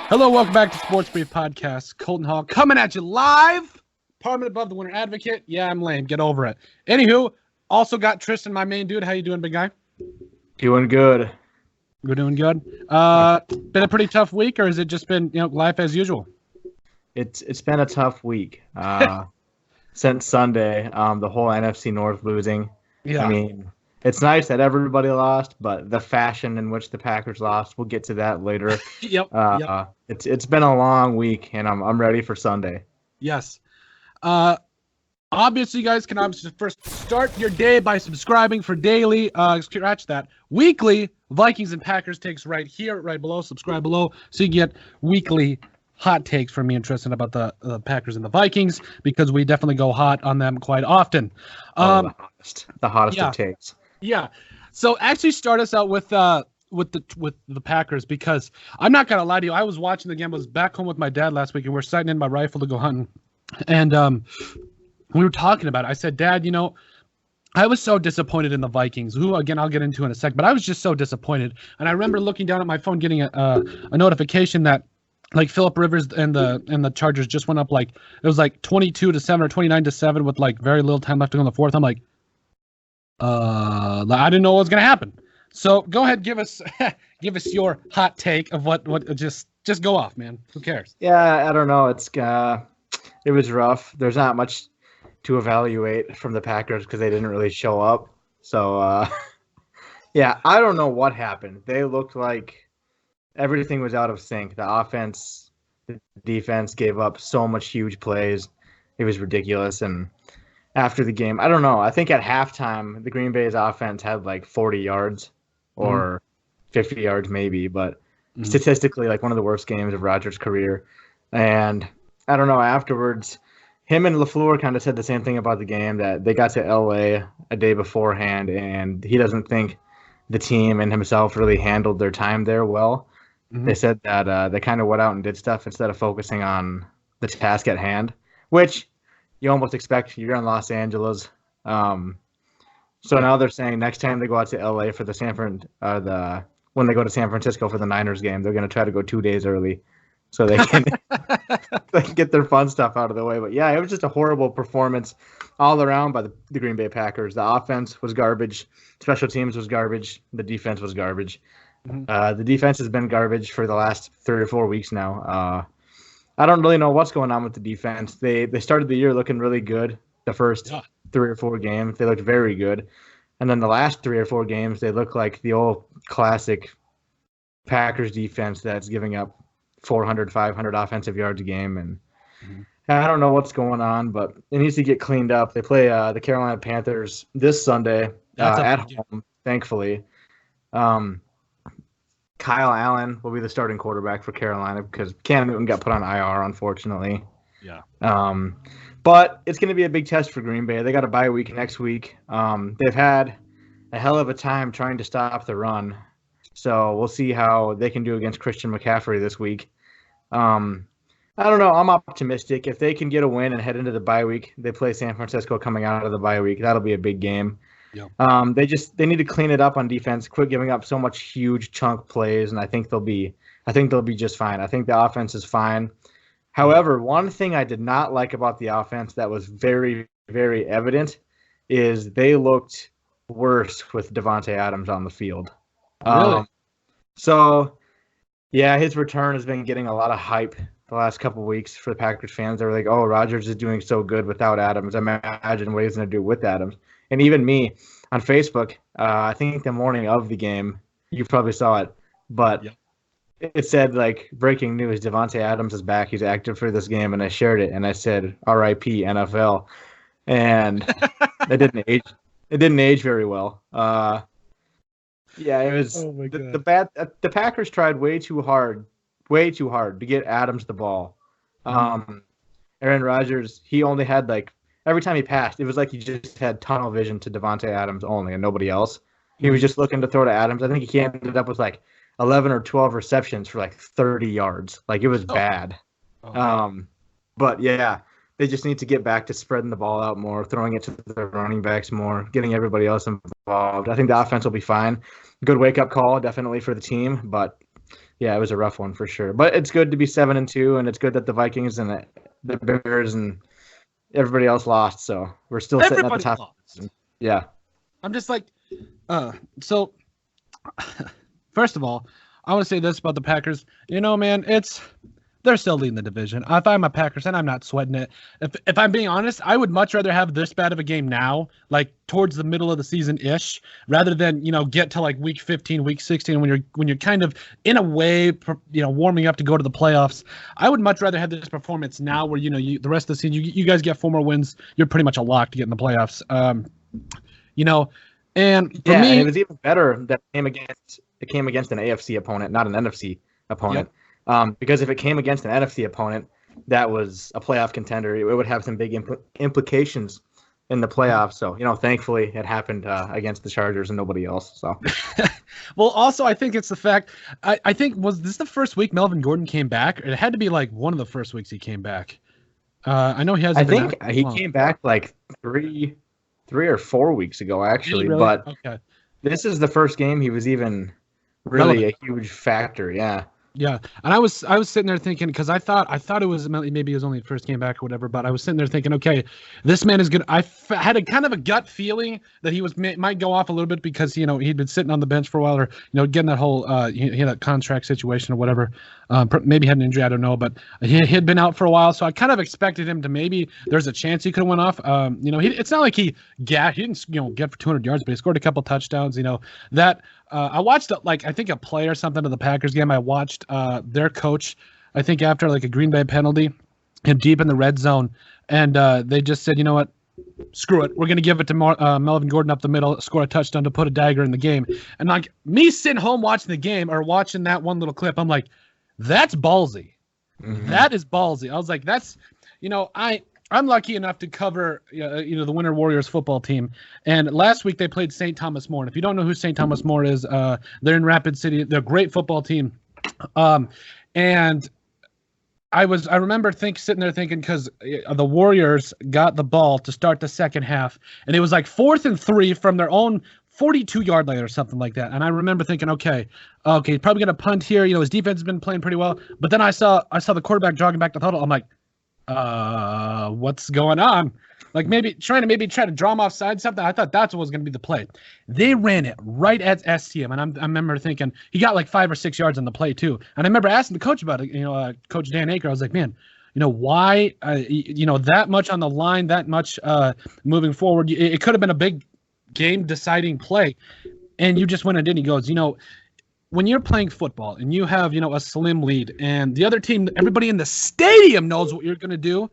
Hello, welcome back to Sports Brief Podcast. Colton Hall coming at you live. Parliament above the winter advocate. Yeah, I'm lame. Get over it. Anywho, also got Tristin, my main dude. How you doing, big guy? Doing good. We're doing good. Been a pretty tough week, or has it just been life as usual? It's been a tough week. Since Sunday, the whole NFC North losing. Yeah. I mean, it's nice that everybody lost, but the fashion in which the Packers lost, we'll get to that later. Yep. It's been a long week, and I'm ready for Sunday. Yes. Obviously, you guys can obviously first start your day by subscribing for daily, scratch that, weekly Vikings and Packers takes right here, right below. Subscribe below so you get weekly hot takes from me and Tristin about the Packers and the Vikings, because we definitely go hot on them quite often. The hottest of takes. Yeah. So actually start us out with the Packers, because I'm not gonna lie to you. I was watching the game. I was back home with my dad last week, and we're sighting in my rifle to go hunting. And we were talking about it. I said, Dad, I was so disappointed in the Vikings, who, again, I'll get into in a sec, but I was just so disappointed. And I remember looking down at my phone, getting a notification that, like, Phillip Rivers and the Chargers just went up, like, it was like 22-7 or 29-7 with, like, very little time left to go in the fourth. I'm like, I didn't know what was going to happen. So go ahead, give us your hot take of what just go off, man. Who cares? Yeah, I don't know. It was rough. There's not much to evaluate from the Packers because they didn't really show up. So, yeah, I don't know what happened. They looked like everything was out of sync. The offense, the defense gave up so much huge plays. It was ridiculous. And after the game, I don't know. I think at halftime, the Green Bay's offense had like 40 yards or 50 yards maybe, but statistically, like one of the worst games of Rogers' career. And I don't know, afterwards, him and LaFleur kind of said the same thing about the game, that they got to L.A. a day beforehand, and he doesn't think the team and himself really handled their time there well. Mm-hmm. They said that they kind of went out and did stuff instead of focusing on the task at hand, which you almost expect. You're in Los Angeles. So now they're saying next time they go out to L.A. for when they go to San Francisco for the Niners game, they're going to try to go 2 days early, so they can get their fun stuff out of the way. But yeah, it was just a horrible performance all around by the Green Bay Packers. The offense was garbage. Special teams was garbage. The defense was garbage. Mm-hmm. The defense has been garbage for the last 3 or 4 weeks now. I don't really know what's going on with the defense. They started the year looking really good. The first 3 or 4 games, they looked very good. And then the last 3 or 4 games, they look like the old classic Packers defense that's giving up 400, 500 offensive yards a game. And I don't know what's going on, but it needs to get cleaned up. They play the Carolina Panthers this Sunday at home, thankfully. Kyle Allen will be the starting quarterback for Carolina because Cam Newton got put on IR, unfortunately. Yeah. But it's going to be a big test for Green Bay. They got a bye week next week. They've had a hell of a time trying to stop the run. So we'll see how they can do against Christian McCaffrey this week. I don't know. I'm optimistic. If they can get a win and head into the bye week, they play San Francisco coming out of the bye week. That'll be a big game. Yeah. They need to clean it up on defense, quit giving up so much huge chunk plays, and I think they'll be just fine. I think the offense is fine. However, one thing I did not like about the offense that was very, very evident is they looked worse with Davante Adams on the field. Really? So, yeah, his return has been getting a lot of hype the last couple of weeks for the Packers fans. They were like, oh, Rodgers is doing so good without Adams. Imagine what he's going to do with Adams. And even me on Facebook, I think the morning of the game, you probably saw it, but it said, like, breaking news, Davante Adams is back. He's active for this game. And I shared it, and I said, R.I.P. NFL. And it didn't age very well. Yeah, it was the Packers tried way too hard to get Adams the ball. Aaron Rodgers, he only had, like, every time he passed, it was like he just had tunnel vision to Davante Adams only and nobody else. He was just looking to throw to Adams. I think he ended up with like 11 or 12 receptions for like 30 yards. Like, it was bad. But yeah, they just need to get back to spreading the ball out more, throwing it to the running backs more, getting everybody else involved. I think the offense will be fine. Good wake-up call, definitely, for the team, but Yeah, it was a rough one for sure. But it's good to be 7-2, and it's good that the Vikings and the Bears and everybody else lost. So we're still sitting at the top. Lost. Yeah. I'm just like, so first of all, I want to say this about the Packers. You know, man, they're still leading the division. If I'm a Packers fan, I'm not sweating it. If I'm being honest, I would much rather have this bad of a game now, like towards the middle of the season-ish, rather than, get to like week 15, week 16 when you're kind of in a way, warming up to go to the playoffs. I would much rather have this performance now where, the rest of the season, you guys get 4 more wins, you're pretty much a lock to get in the playoffs. And for me, and it was even better that it came against an AFC opponent, not an NFC opponent. Yep. Because if it came against an NFC opponent that was a playoff contender, it would have some big implications in the playoffs. So, thankfully it happened against the Chargers and nobody else. So, well, also I think it's the fact. I think was this the first week Melvin Gordon came back? It had to be like one of the first weeks he came back. I know he hasn't. I think he came back like three or 4 weeks ago, actually. Really? But okay. This is the first game he was even really a huge factor. Yeah. Yeah, and I was sitting there thinking, because I thought it was maybe his only first game back or whatever, but I was sitting there thinking, okay, this man is good. I had a kind of a gut feeling that he might go off a little bit because he'd been sitting on the bench for a while, or getting that whole he had that contract situation or whatever. Maybe had an injury, I don't know, but he had been out for a while, so I kind of expected him to maybe there's a chance he could have went off. It's not like he didn't get for 200 yards, but he scored a couple touchdowns. That. I watched I think a play or something of the Packers game. I watched their coach, I think after like a Green Bay penalty, him deep in the red zone, and they just said, you know what, screw it, we're gonna give it to Melvin Gordon up the middle, score a touchdown to put a dagger in the game. And like me sitting home watching the game or watching that one little clip, I'm like, that's ballsy. Mm-hmm. That is ballsy. I was like, that's I'm lucky enough to cover, the Winter Warriors football team. And last week they played St. Thomas More. And if you don't know who St. Thomas More is, they're in Rapid City. They're a great football team. And I remember sitting there thinking, because the Warriors got the ball to start the second half, and it was like 4th and 3 from their own 42-yard line or something like that. And I remember thinking, okay, he's probably going to punt here. His defense has been playing pretty well. But then I saw the quarterback jogging back to the huddle. I'm like, what's going on? Like maybe trying to draw him offside something. I thought that's what was going to be the play. They ran it right at STM, and I remember thinking he got like 5 or 6 yards on the play too. And I remember asking the coach about it. Coach Dan Aker. I was like, man, why? That much on the line, that much moving forward. It could have been a big game deciding play, and you just went and did. He goes, when you're playing football and you have, a slim lead and the other team, everybody in the stadium knows what you're going to do,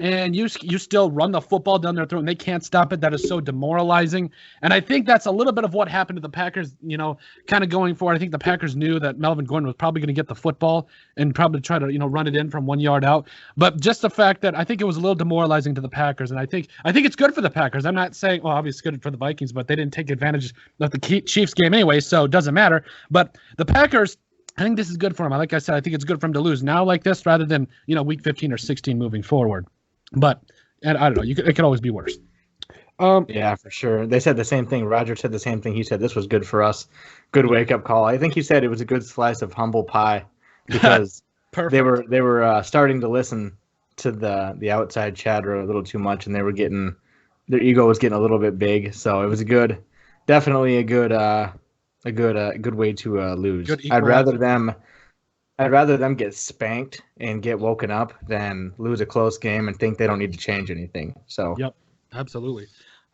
and you still run the football down their throat and they can't stop it, that is so demoralizing. And I think that's a little bit of what happened to the Packers, kind of going forward. I think the Packers knew that Melvin Gordon was probably going to get the football and probably try to, run it in from 1 yard out. But just the fact that I think it was a little demoralizing to the Packers. And I think it's good for the Packers. I'm not saying, well, obviously it's good for the Vikings, but they didn't take advantage of the Chiefs game anyway, so it doesn't matter. But the Packers, I think this is good for them. Like I said, I think it's good for them to lose now like this rather than, week 15 or 16 moving forward. But, and I don't know, it could always be worse. Yeah, for sure. They said the same thing. Roger said the same thing. He said this was good for us. Good wake-up call. I think he said it was a good slice of humble pie because they were starting to listen to the outside chatter a little too much, and their ego was getting a little bit big. So it was definitely a good way to lose. I'd rather them get spanked and get woken up than lose a close game and think they don't need to change anything. So yep, absolutely.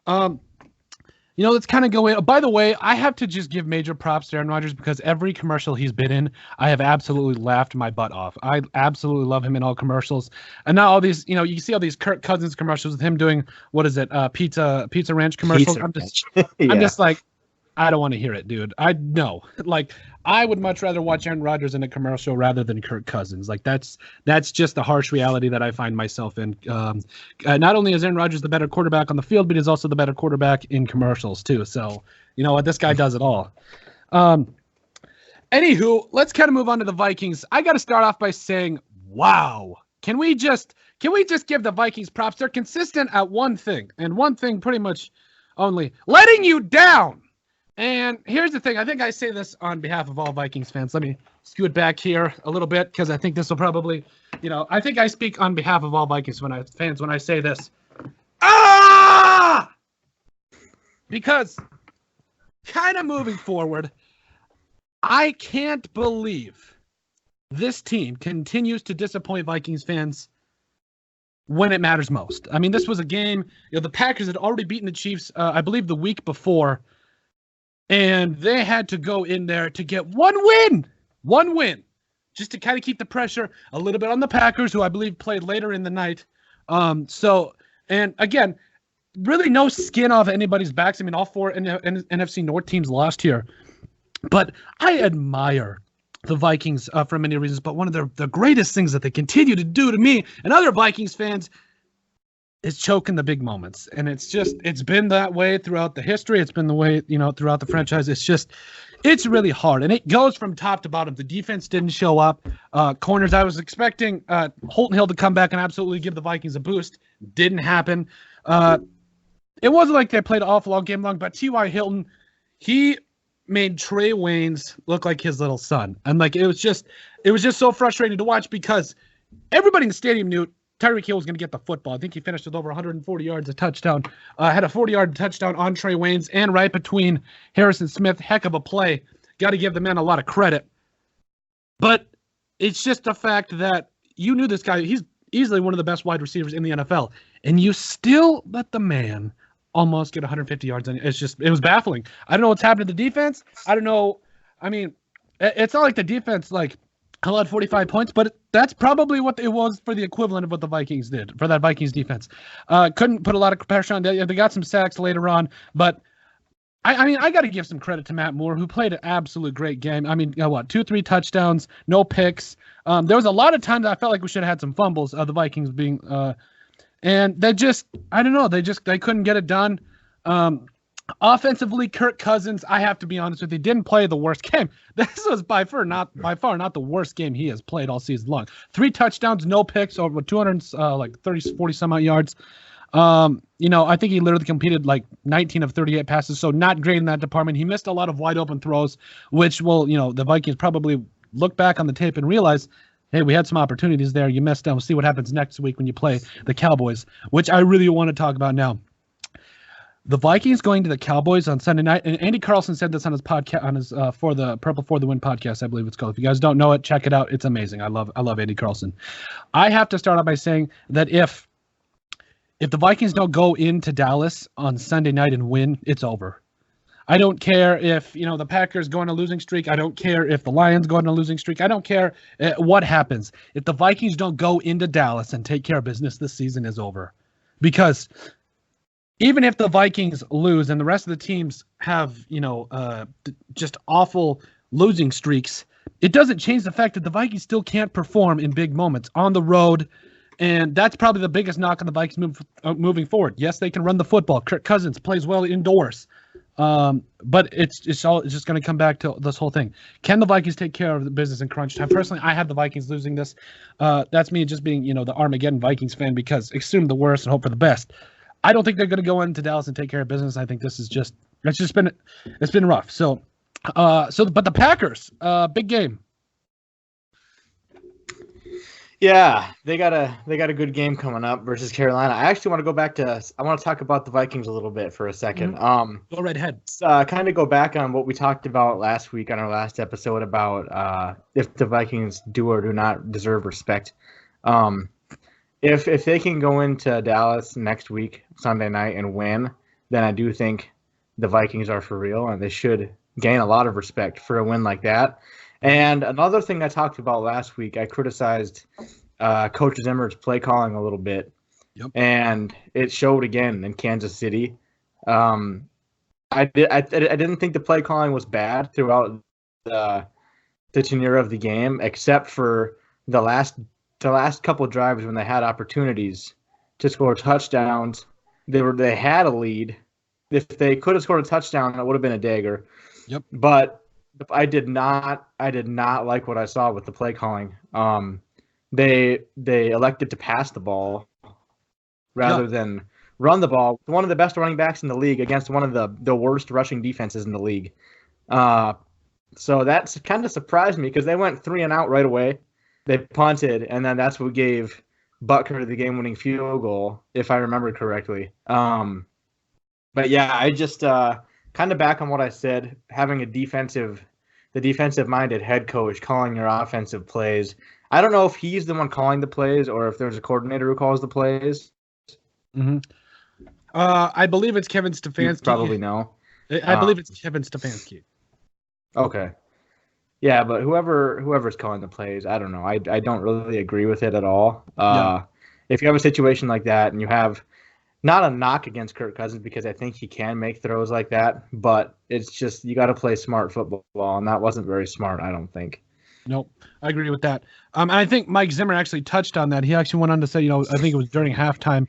Let's kind of go in. By the way, I have to just give major props to Aaron Rodgers because every commercial he's been in, I have absolutely laughed my butt off. I absolutely love him in all commercials. And now all these, you see all these Kirk Cousins commercials with him doing, what is it, Pizza Ranch commercials. I'm just like, I don't want to hear it, dude. I would much rather watch Aaron Rodgers in a commercial rather than Kirk Cousins. Like that's just the harsh reality that I find myself in. Not only is Aaron Rodgers the better quarterback on the field, but he's also the better quarterback in commercials too. So you know what, this guy does it all. Anywho, let's kind of move on to the Vikings. I got to start off by saying, wow, can we just give the Vikings props? They're consistent at one thing, and one thing pretty much only: letting you down. And here's the thing. I think I say this on behalf of all Vikings fans. Let me skew it back here a little bit because I think this will probably, I think I speak on behalf of all Vikings fans when I say this. Ah! Because kind of moving forward, I can't believe this team continues to disappoint Vikings fans when it matters most. I mean, this was a game, the Packers had already beaten the Chiefs, I believe, the week before. And they had to go in there to get one win, just to kind of keep the pressure a little bit on the Packers, who I believe played later in the night. And again, really no skin off anybody's backs. I mean, all four NFC North teams lost here. But I admire the Vikings for many reasons. But one of the greatest things that they continue to do to me and other Vikings fans is choking the big moments. And it's been that way throughout the history. It's been the way, throughout the franchise. It's really hard. And it goes from top to bottom. The defense didn't show up. Corners, I was expecting Holton Hill to come back and absolutely give the Vikings a boost. Didn't happen. It wasn't like they played awful all game long, but T.Y. Hilton, he made Trey Waynes look like his little son. And it was just so frustrating to watch because everybody in the stadium knew Tyreek Hill was going to get the football. I think he finished with over 140 yards, a touchdown. Had a 40-yard touchdown on Trey Waynes and right between Harrison Smith. Heck of a play. Got to give the man a lot of credit. But it's just the fact that you knew this guy. He's easily one of the best wide receivers in the NFL. And you still let the man almost get 150 yards. And it was baffling. I don't know what's happened to the defense. I don't know. I mean, it's not like the defense, allowed 45 points, but that's probably what it was for the equivalent of what the Vikings did for that Vikings defense. Couldn't put a lot of pressure on. They got some sacks later on, but I got to give some credit to Matt Moore, who played an absolute great game. I mean, 2-3 touchdowns, no picks. There was a lot of times I felt like we should have had some fumbles. The Vikings being, and they just, I don't know, they couldn't get it done. Offensively, Kirk Cousins, I have to be honest with you, didn't play the worst game. This was by far not the worst game he has played all season long. 3 touchdowns, no picks, over 40 some odd yards. I think he literally completed 19 of 38 passes, so not great in that department. He missed a lot of wide open throws, which the Vikings probably look back on the tape and realize, hey, we had some opportunities there. You missed them. We'll see what happens next week when you play the Cowboys, which I really want to talk about now. The Vikings going to the Cowboys on Sunday night, and Andy Carlson said this on his podcast, for the Purple for the Win podcast, I believe it's called. If you guys don't know it, check it out. It's amazing. I love Andy Carlson. I have to start out by saying that if the Vikings don't go into Dallas on Sunday night and win, it's over. I don't care if the Packers go on a losing streak. I don't care if the Lions go on a losing streak. I don't care what happens. If the Vikings don't go into Dallas and take care of business, this season is over, because even if the Vikings lose and the rest of the teams have, just awful losing streaks, it doesn't change the fact that the Vikings still can't perform in big moments on the road. And that's probably the biggest knock on the Vikings moving forward. Yes, they can run the football. Kirk Cousins plays well indoors. But it's just going to come back to this whole thing. Can the Vikings take care of the business in crunch time? Personally, I have the Vikings losing this. That's me just being, the Armageddon Vikings fan, because assume the worst and hope for the best. I don't think they're going to go into Dallas and take care of business. I think this is it's been rough. But the Packers, big game. Yeah, they got a good game coming up versus Carolina. I actually want to talk about the Vikings a little bit for a second. Go right ahead. Kind of go back on what we talked about last week on our last episode about if the Vikings do or do not deserve respect. If they can go into Dallas next week, Sunday night, and win, then I do think the Vikings are for real, and they should gain a lot of respect for a win like that. And another thing I talked about last week, I criticized Coach Zimmer's play calling a little bit, and it showed again in Kansas City. I didn't think the play calling was bad throughout the tenure of the game, except for the last couple of drives when they had opportunities to score touchdowns. They had a lead. If they could have scored a touchdown, it would have been a dagger. Yep. But I did not like what I saw with the play calling. They elected to pass the ball rather than run the ball, one of the best running backs in the league against one of the worst rushing defenses in the league. So that's kind of surprised me because they went 3 and out right away. They punted, and then that's what gave Butker the game-winning field goal, if I remember correctly. But yeah, I just kind of back on what I said, having the defensive-minded head coach calling your offensive plays. I don't know if he's the one calling the plays or if there's a coordinator who calls the plays. Mm-hmm. I believe it's Kevin Stefanski. You probably know. I believe it's Kevin Stefanski. Okay. Yeah, but whoever's calling the plays, I don't know. I don't really agree with it at all. If you have a situation like that and you have not a knock against Kirk Cousins because I think he can make throws like that, but it's just you got to play smart football, and that wasn't very smart, I don't think. Nope, I agree with that. And I think Mike Zimmer actually touched on that. He actually went on to say, I think it was during halftime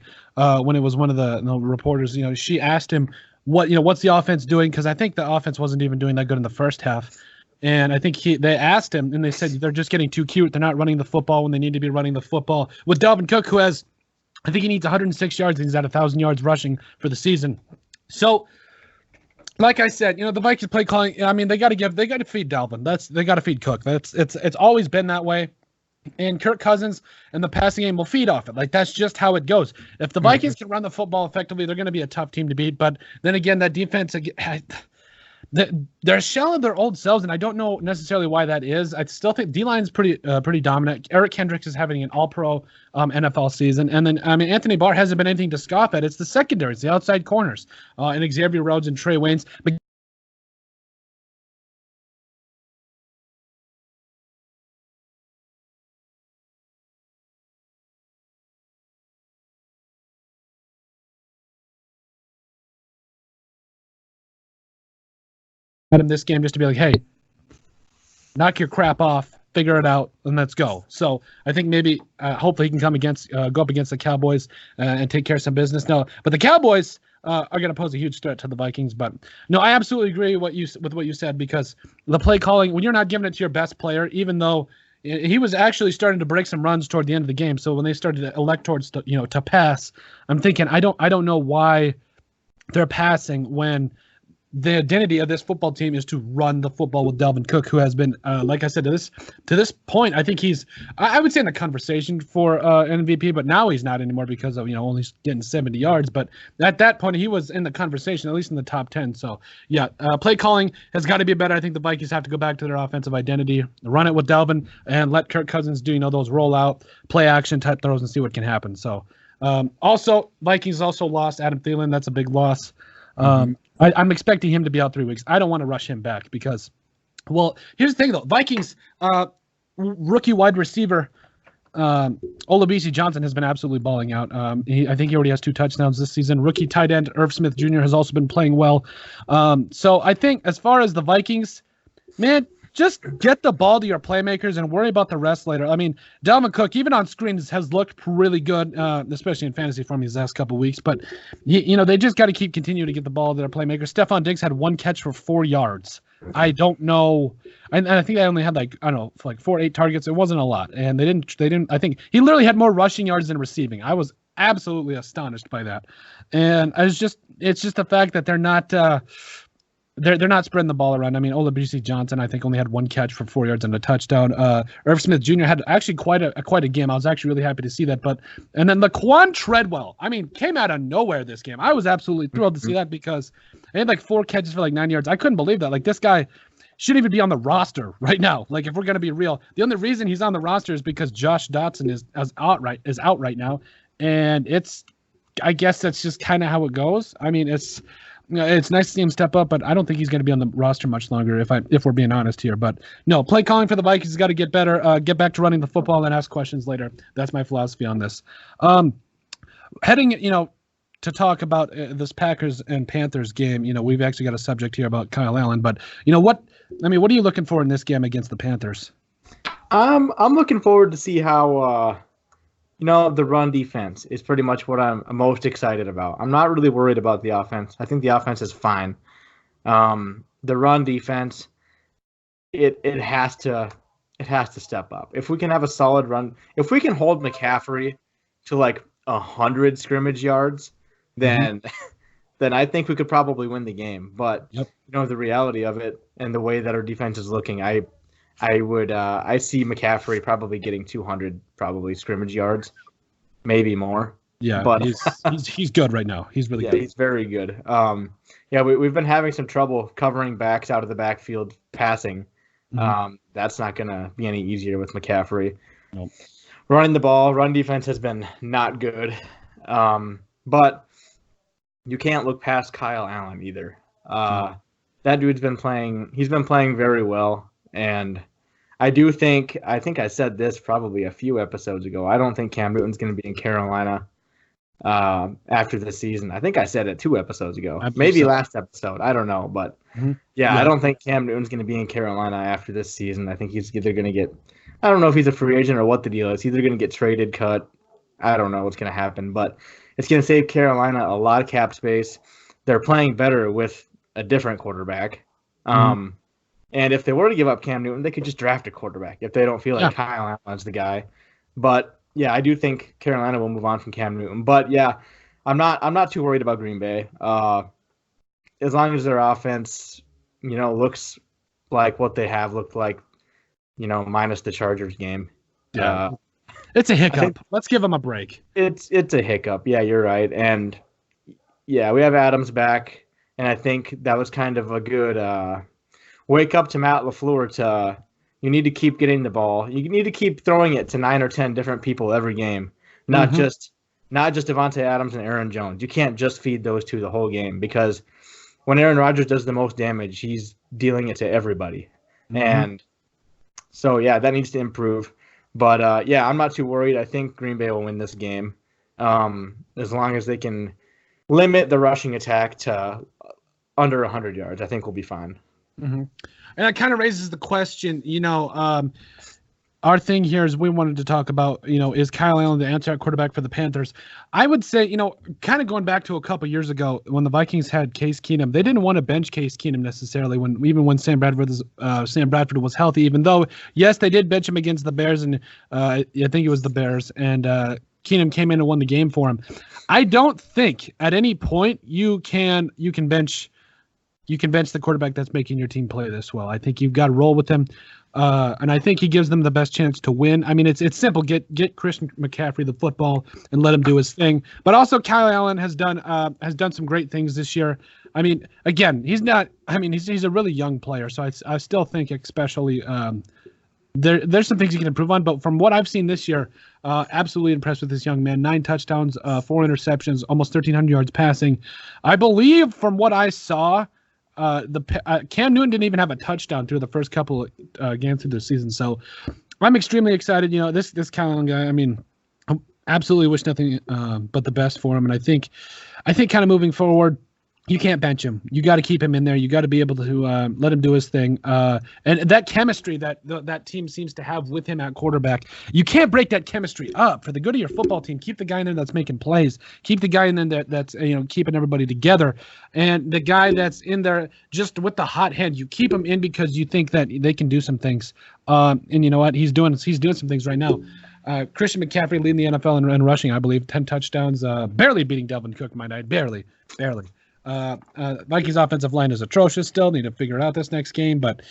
when it was one of the reporters, she asked him what's the offense doing, because I think the offense wasn't even doing that good in the first half. And I think they asked him, and they said they're just getting too cute. They're not running the football when they need to be running the football. With Dalvin Cook, who has, I think he needs 106 yards, and he's at 1,000 yards rushing for the season. So, like I said, the Vikings play calling. I mean, they got to feed Dalvin. They got to feed Cook. It's always been that way. And Kirk Cousins and the passing game will feed off it. Like, that's just how it goes. If the Vikings can run the football effectively, they're going to be a tough team to beat. But then again, that defense, they're a shell of their old selves, and I don't know necessarily why that is. I still think D-line's pretty dominant. Eric Kendricks is having an all-pro NFL season. And then, Anthony Barr hasn't been anything to scoff at. It's the secondary. It's the outside corners. And Xavier Rhodes and Trey Waynes. But in this game just to be like, hey, knock your crap off, figure it out, and let's go. So I think maybe hopefully he can go up against the Cowboys and take care of some business. No, but the Cowboys are going to pose a huge threat to the Vikings. But no, I absolutely agree with what you said, because the play calling, when you're not giving it to your best player, even though he was actually starting to break some runs toward the end of the game. So when they started to elect towards to pass, I'm thinking I don't know why they're passing when the identity of this football team is to run the football with Dalvin Cook, who has been, like I said, to this point, I think he's, I would say, in the conversation for MVP, but now he's not anymore because of only getting 70 yards. But at that point, he was in the conversation, at least in the top 10. So yeah, play calling has got to be better. I think the Vikings have to go back to their offensive identity, run it with Dalvin, and let Kirk Cousins do those rollout play action type throws and see what can happen. So also, Vikings also lost Adam Thielen. That's a big loss. I'm expecting him to be out 3 weeks. I don't want to rush him back because, well, here's the thing though. Vikings rookie wide receiver Olabisi Johnson has been absolutely balling out. I think he already has 2 touchdowns this season. Rookie tight end Irv Smith Jr. has also been playing well. So I think as far as the Vikings, man, just get the ball to your playmakers and worry about the rest later. I mean, Dalvin Cook, even on screens, has looked really good, especially in fantasy form these last couple of weeks. But, they just got to keep continuing to get the ball to their playmakers. Stephon Diggs had 1 catch for 4 yards. I don't know. And I think they only had 4-8 targets. It wasn't a lot. And they didn't, I think he literally had more rushing yards than receiving. I was absolutely astonished by that. And it's just the fact that they're not, they're not spreading the ball around. I mean, Olabisi Johnson, I think, only had 1 catch for 4 yards and a touchdown. Irv Smith Jr. had actually quite a game. I was actually really happy to see that. And then Laquan Treadwell, came out of nowhere this game. I was absolutely thrilled to see that because he had 4 catches for 9 yards. I couldn't believe that. This guy shouldn't even be on the roster right now. If we're gonna be real, the only reason he's on the roster is because Josh Dotson is out right now, and I guess that's just kind of how it goes. It's nice to see him step up, but I don't think he's going to be on the roster much longer if we're being honest here. But no, play calling for the Vikings has got to get better, get back to running the football and ask questions later. That's my philosophy on this. Heading, to talk about this Packers and Panthers game, we've actually got a subject here about Kyle Allen, but what are you looking for in this game against the Panthers? I'm looking forward to see how, the run defense is pretty much what I'm most excited about. I'm not really worried about the offense. I think the offense is fine. The run defense, it has to step up. If we can have a solid run, if we can hold McCaffrey to 100 scrimmage yards, then then I think we could probably win the game. But the reality of it and the way that our defense is looking, I see McCaffrey probably getting 200 probably scrimmage yards, maybe more. Yeah, but he's good right now. He's really good. Yeah, he's very good. We've been having some trouble covering backs out of the backfield passing. That's not going to be any easier with McCaffrey. Nope. Running the ball, run defense has been not good. But you can't look past Kyle Allen either. That dude's been playing. He's been playing very well, and I think I said this probably a few episodes ago. I don't think Cam Newton's going to be in Carolina after this season. I think I said it 2 episodes ago, maybe last episode. I don't know, but I don't think Cam Newton's going to be in Carolina after this season. I think he's either going to get, I don't know if he's a free agent or what the deal is. He's either going to get traded, cut. I don't know what's going to happen, but it's going to save Carolina a lot of cap space. They're playing better with a different quarterback. And if they were to give up Cam Newton, they could just draft a quarterback if they don't feel like Kyle Allen's the guy. But yeah, I do think Carolina will move on from Cam Newton. But yeah, I'm not too worried about Green Bay. As long as their offense, looks like what they have looked like, minus the Chargers game. Yeah. It's a hiccup. Let's give them a break. It's a hiccup. Yeah, you're right. And yeah, we have Adams back, and I think that was kind of a good wake up to Matt LaFleur to you need to keep getting the ball. You need to keep throwing it to 9 or 10 different people every game, not just Devontae Adams and Aaron Jones. You can't just feed those two the whole game, because when Aaron Rodgers does the most damage, he's dealing it to everybody. And so, yeah, that needs to improve. But, I'm not too worried. I think Green Bay will win this game as long as they can limit the rushing attack to under 100 yards. I think we'll be fine. And that kind of raises the question, our thing here is we wanted to talk about, is Kyle Allen the answer at quarterback for the Panthers? I would say, kind of going back to a couple years ago when the Vikings had Case Keenum, they didn't want to bench Case Keenum necessarily when Sam Bradford was healthy, even though, yes, they did bench him against the Bears, and I think it was the Bears, and Keenum came in and won the game for him. I don't think at any point you can bench the quarterback that's making your team play this well. I think you've got to roll with him. And I think he gives them the best chance to win. I mean, it's simple. Get Christian McCaffrey the football and let him do his thing. But also, Kyle Allen has done some great things this year. I mean, again, he's a really young player, so I still think especially there's some things he can improve on. But from what I've seen this year, absolutely impressed with this young man. 9 touchdowns, 4 interceptions, almost 1,300 yards passing. I believe from what I saw, Cam Newton didn't even have a touchdown through the first couple games through the season. So I'm extremely excited. This Kyle Allen guy, I mean, I absolutely wish nothing but the best for him. And I think kind of moving forward, you can't bench him. You got to keep him in there. You got to be able to let him do his thing. And that chemistry that team seems to have with him at quarterback, you can't break that chemistry up for the good of your football team. Keep the guy in there that's making plays. Keep the guy in there that's keeping everybody together. And the guy that's in there just with the hot hand, you keep him in because you think that they can do some things. And you know what? He's doing some things right now. Christian McCaffrey leading the NFL in rushing, I believe, 10 touchdowns, barely beating Delvin Cook, my night, barely. Vikings offensive line is atrocious still. Need to figure it out this next game, but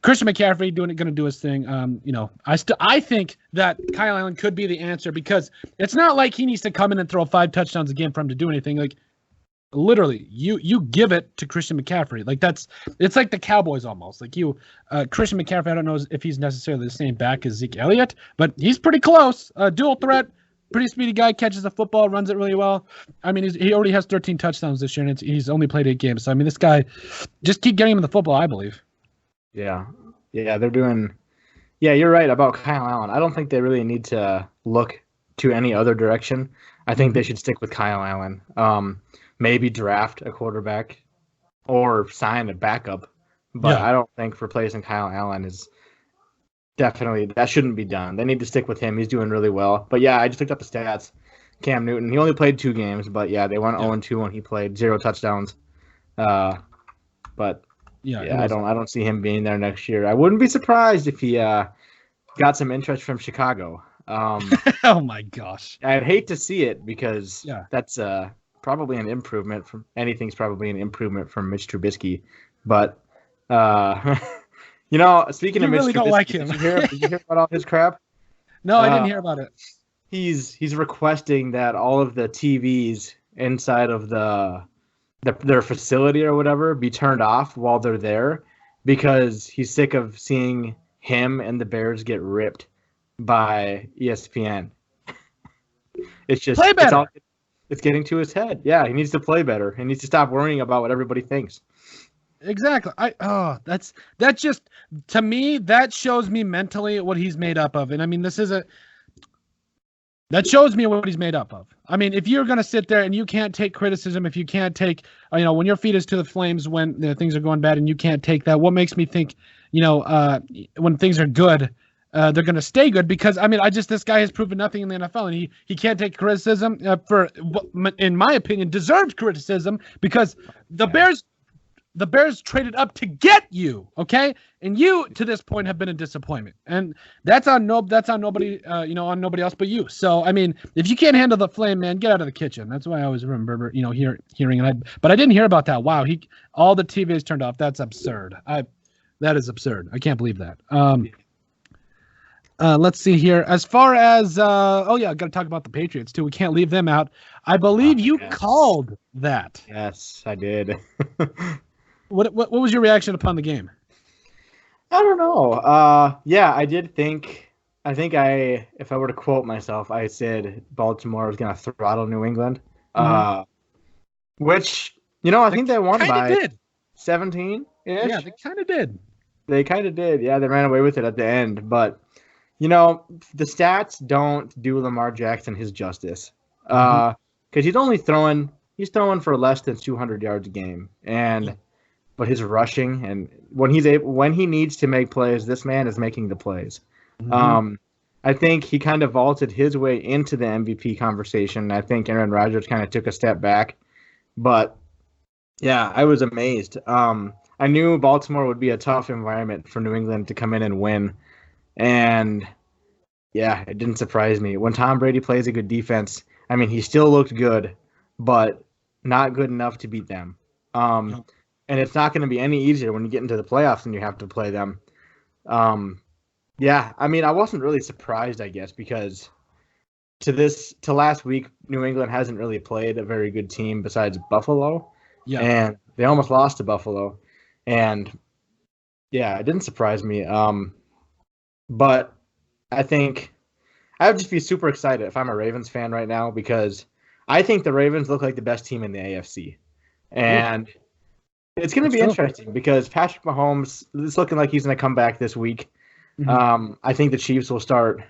Christian McCaffrey going to do his thing. I think that Kyle Allen could be the answer, because it's not like he needs to come in and throw 5 touchdowns a game for him to do anything. Like, literally, you give it to Christian McCaffrey. Like, it's like the Cowboys almost. Like Christian McCaffrey, I don't know if he's necessarily the same back as Zeke Elliott, but he's pretty close. Dual threat. Pretty speedy guy, catches the football, runs it really well. I mean, he already has 13 touchdowns this year, and he's only played 8 games. So, I mean, this guy, just keep getting him the football, I believe. Yeah, they're doing – yeah, you're right about Kyle Allen. I don't think they really need to look to any other direction. I think they should stick with Kyle Allen. Maybe draft a quarterback or sign a backup. But I don't think replacing Kyle Allen is – definitely, that shouldn't be done. They need to stick with him. He's doing really well. But, yeah, I just looked up the stats. Cam Newton, he only played 2 games, but, yeah, they went 0-2 when he played, 0 touchdowns. But, I don't see him being there next year. I wouldn't be surprised if he got some interest from Chicago. Oh, my gosh. I'd hate to see it because that's probably an improvement from anything's probably an improvement from Mitch Trubisky. But speaking You of Mitch really don't Trubisky, like him. did you hear about all his crap? No, I didn't hear about it. He's requesting that all of the TVs inside of their facility or whatever be turned off while they're there because he's sick of seeing him and the Bears get ripped by ESPN. It's just play better. It's getting to his head. Yeah, he needs to play better. He needs to stop worrying about what everybody thinks. Exactly. That just, to me, that shows me mentally what he's made up of. And I mean, that shows me what he's made up of. I mean, if you're going to sit there and you can't take criticism, if you can't take, when your feet is to the flames when things are going bad and you can't take that, what makes me think, when things are good, they're going to stay good? Because, I mean, this guy has proven nothing in the NFL, and he can't take criticism for, in my opinion, deserved criticism, because the Bears traded up to get you, okay? And you, to this point, have been a disappointment, and that's on nobody, on nobody else but you. So, I mean, if you can't handle the flame, man, get out of the kitchen. That's why I always remember, hearing it. But I didn't hear about that. Wow, all the TVs turned off. That's absurd. That is absurd. I can't believe that. Let's see here. As far as I got to talk about the Patriots too. We can't leave them out. I believe you called that. Yes, I did. What was your reaction upon the game? I don't know. I did think. If I were to quote myself, I said Baltimore was going to throttle New England. Which I think they won by 17. Yeah, they kind of did. Yeah, they ran away with it at the end, but the stats don't do Lamar Jackson his justice. Because he's throwing for less than 200 yards a game, but his rushing and when he needs to make plays, this man is making the plays. I think he kind of vaulted his way into the MVP conversation. I think Aaron Rodgers kind of took a step back, but yeah, I was amazed. I knew Baltimore would be a tough environment for New England to come in and win. And yeah, it didn't surprise me. When Tom Brady plays a good defense, I mean, he still looked good, but not good enough to beat them. And it's not going to be any easier when you get into the playoffs and you have to play them. Yeah, I mean, I wasn't really surprised, I guess, because to last week, New England hasn't really played a very good team besides Buffalo. Yeah. And they almost lost to Buffalo. And yeah, it didn't surprise me. But I think I would just be super excited if I'm a Ravens fan right now, because I think the Ravens look like the best team in the AFC. And it's going to be interesting because Patrick Mahomes is looking like he's going to come back this week. I think the Chiefs will start.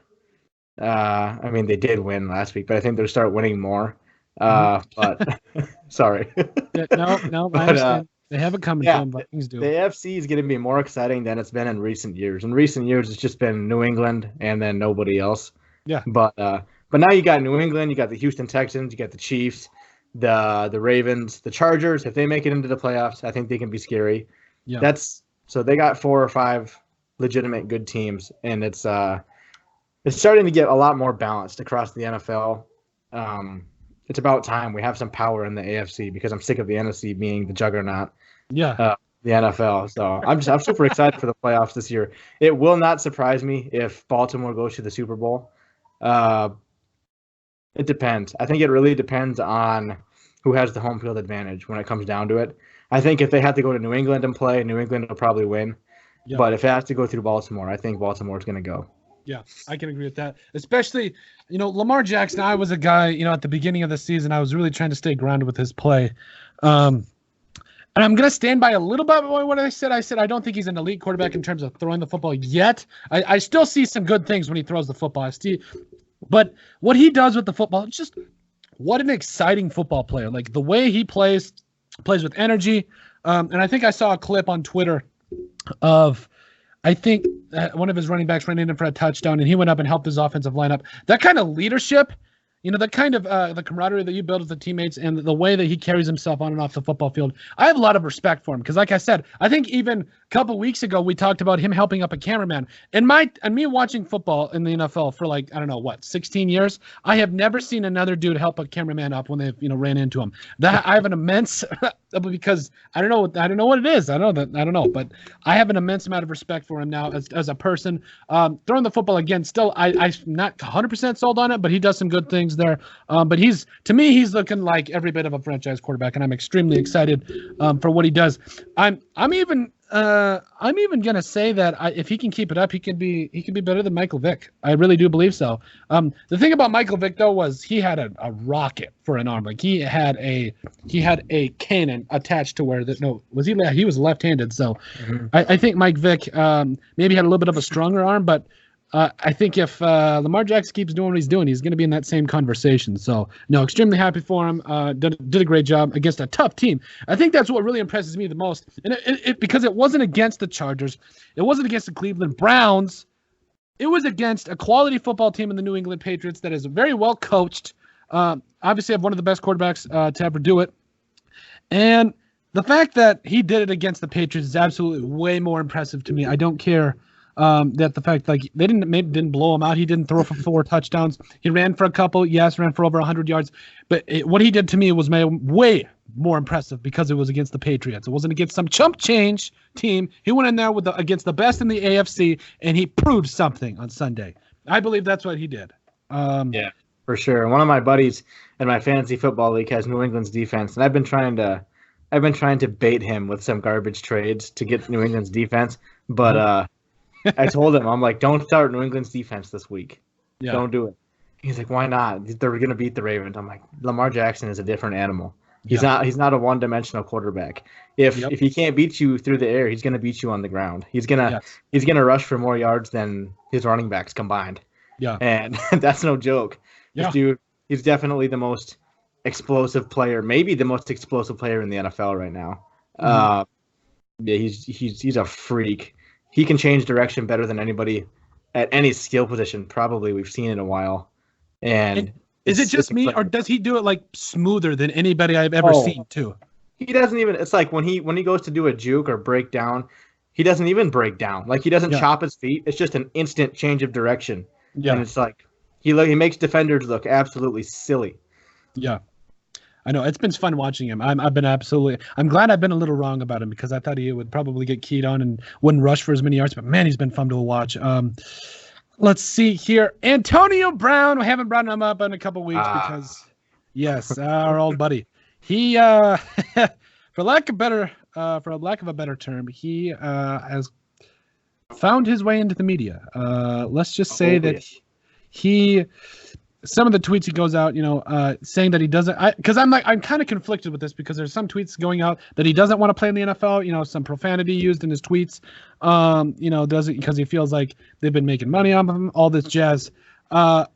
I mean, they did win last week, but I think they'll start winning more. But sorry. No, I understand. They have it coming to them, but things do. The AFC is going to be more exciting than it's been in recent years. In recent years, it's just been New England and then nobody else. Yeah. But now you got New England, you got the Houston Texans, you got the Chiefs, the Ravens, the Chargers. If they make it into the playoffs, I think they can be scary. Yeah. So they got 4 or 5 legitimate good teams, and it's starting to get a lot more balanced across the NFL. It's about time we have some power in the AFC, because I'm sick of the NFC being the juggernaut. Yeah. The NFL. So I'm super excited for the playoffs this year. It will not surprise me if Baltimore goes to the Super Bowl. It depends. I think it really depends on who has the home field advantage when it comes down to it. I think if they have to go to New England and play, New England will probably win. Yeah. But if it has to go through Baltimore, I think Baltimore is going to go. Yeah, I can agree with that. Especially, Lamar Jackson, I was a guy, at the beginning of the season, I was really trying to stay grounded with his play. And I'm going to stand by a little bit what I said. I said I don't think he's an elite quarterback in terms of throwing the football yet. I still see some good things when he throws the football. But what he does with the football, just what an exciting football player. Like the way he plays with energy. And I think I saw a clip on Twitter of, I think one of his running backs ran in for a touchdown, and he went up and helped his offensive lineup. That kind of leadership, that kind of the camaraderie that you build with the teammates and the way that he carries himself on and off the football field, I have a lot of respect for him because, like I said, I think even couple weeks ago, we talked about him helping up a cameraman. And me watching football in the NFL for like, I don't know what, 16 years, I have never seen another dude help a cameraman up when they've, ran into him. That I have an immense because I don't know what it is. I don't know, but I have an immense amount of respect for him now as a person. Throwing the football again, still I'm not 100% sold on it, but he does some good things there. But to me, he's looking like every bit of a franchise quarterback, and I'm extremely excited for what he does. I'm even gonna say that if he can keep it up, he can be better than Michael Vick. I really do believe so. The thing about Michael Vick though was he had a rocket for an arm. Like he had a cannon attached to he was left-handed. So I think Mike Vick maybe had a little bit of a stronger arm, but I think if Lamar Jackson keeps doing what he's doing, he's going to be in that same conversation. So, no, extremely happy for him. Did a great job against a tough team. I think that's what really impresses me the most. And because it wasn't against the Chargers. It wasn't against the Cleveland Browns. It was against a quality football team in the New England Patriots that is very well coached. Obviously, have one of the best quarterbacks to ever do it. And the fact that he did it against the Patriots is absolutely way more impressive to me. I don't care. That the fact they didn't blow him out. He didn't throw for 4 touchdowns. He ran for a couple. Yes, ran for over 100 yards. But what he did to me was way more impressive because it was against the Patriots. It wasn't against some chump change team. He went in there against the best in the AFC, and he proved something on Sunday. I believe that's what he did. Yeah, for sure. One of my buddies in my fantasy football league has New England's defense, and I've been trying to bait him with some garbage trades to get New England's defense, but I told him, I'm like, don't start New England's defense this week. Yeah. Don't do it. He's like, why not? They're going to beat the Ravens. I'm like, Lamar Jackson is a different animal. He's not a one-dimensional quarterback. If he can't beat you through the air, he's going to beat you on the ground. He's gonna rush for more yards than his running backs combined. Yeah, and that's no joke. Yeah. This dude, he's definitely the most explosive player, maybe the most explosive player in the NFL right now. Yeah, he's a freak. He can change direction better than anybody at any skill position probably we've seen in a while. And is it just me, or does he do it like smoother than anybody I've ever seen too? He doesn't even. It's like when he goes to do a juke or break down, he doesn't even break down. Like he doesn't chop his feet. It's just an instant change of direction. Yeah, and it's like he makes defenders look absolutely silly. Yeah. I know it's been fun watching him. I'm glad I've been a little wrong about him because I thought he would probably get keyed on and wouldn't rush for as many yards. But man, he's been fun to watch. Let's see here. Antonio Brown. We haven't brought him up in a couple weeks because, yes, our old buddy. He, for lack of a better term, he has found his way into the media. Let's just say that he. Some of the tweets he goes out, saying that he doesn't, because I'm kind of conflicted with this because there's some tweets going out that he doesn't want to play in the NFL, some profanity used in his tweets, doesn't because he feels like they've been making money on him, all this jazz. I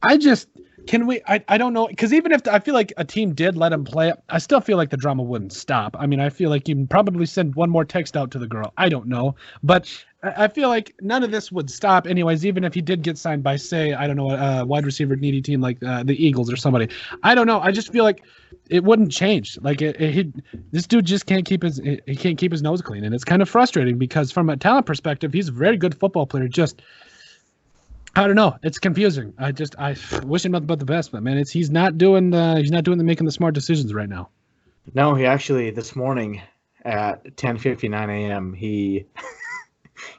don't know, because even if I feel like a team did let him play, I still feel like the drama wouldn't stop. I mean, I feel like you can probably send one more text out to the girl. I don't know, but I feel like none of this would stop anyways, even if he did get signed by, say, I don't know, a wide receiver needy team like the Eagles or somebody. I don't know. I just feel like it wouldn't change. Like this dude just can't keep his nose clean, and it's kind of frustrating because from a talent perspective, he's a very good football player. Just I don't know. It's confusing. I wish him nothing but the best, but man, he's not doing making the smart decisions right now. No, he actually this morning at 10:59 a.m. he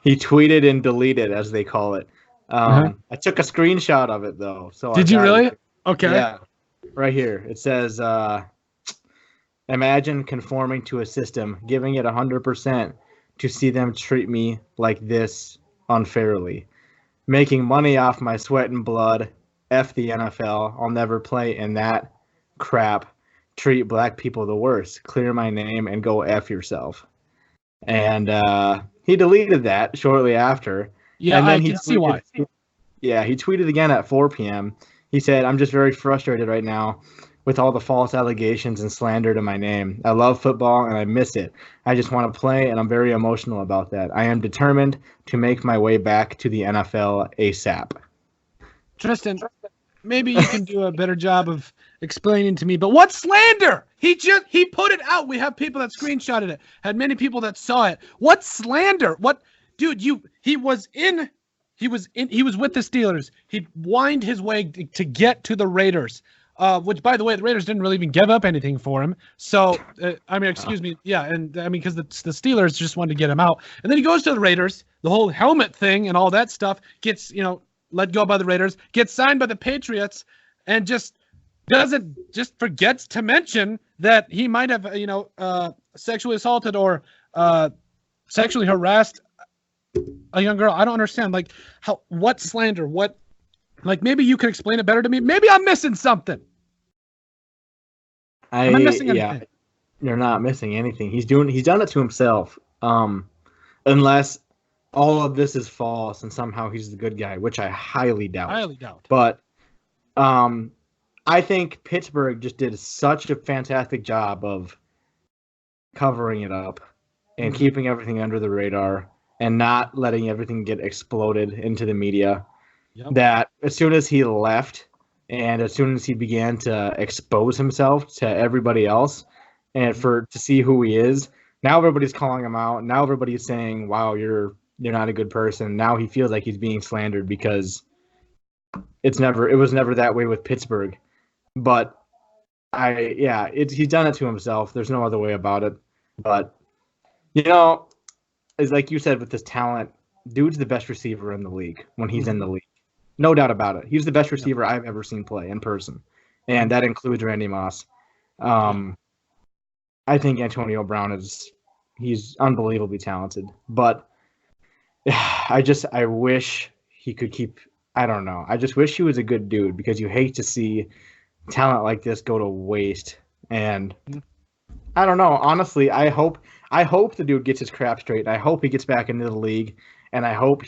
tweeted and deleted, as they call it. I took a screenshot of it though. So did you really? Okay. Yeah, right here. It says, "Imagine conforming to a system, giving it 100% to see them treat me like this unfairly. Making money off my sweat and blood. F the NFL. I'll never play in that crap. Treat black people the worst. Clear my name and go F yourself." And he deleted that shortly after. Yeah, and then I can see why. Yeah, he tweeted again at 4 p.m. He said, "I'm just very frustrated right now with all the false allegations and slander to my name. I love football and I miss it. I just want to play and I'm very emotional about that. I am determined to make my way back to the NFL ASAP." Tristin, maybe you can do a better job of explaining to me. But what slander? He put it out. We have people that screenshotted it. Had many people that saw it. What slander? What, dude? He was with the Steelers. He whined his way to get to the Raiders. Which, by the way, the Raiders didn't really even give up anything for him. So, excuse me. Yeah, and because the Steelers just wanted to get him out. And then he goes to the Raiders, the whole helmet thing and all that stuff, gets, let go by the Raiders, gets signed by the Patriots, and just forgets to mention that he might have, sexually assaulted or sexually harassed a young girl. I don't understand. Like, what slander? What? Like, maybe you could explain it better to me. Maybe I'm missing something. Am I missing anything? Yeah, you're not missing anything. He's done it to himself. Unless all of this is false and somehow he's the good guy, which I highly doubt. But I think Pittsburgh just did such a fantastic job of covering it up and keeping everything under the radar and not letting everything get exploded into the media. Yep. That as soon as he left and as soon as he began to expose himself to everybody else and to see who he is, now everybody's calling him out. Now everybody's saying, wow, you're not a good person. Now he feels like he's being slandered because it was never that way with Pittsburgh. But he's done it to himself. There's no other way about it. But, it's like you said with this talent, dude's the best receiver in the league when he's in the league. No doubt about it. He's the best receiver I've ever seen play in person, and that includes Randy Moss. I think Antonio Brown he's unbelievably talented, but I wish he could keep. I don't know. I just wish he was a good dude because you hate to see talent like this go to waste. And I don't know. Honestly, I hope the dude gets his crap straight. I hope he gets back into the league, and I hope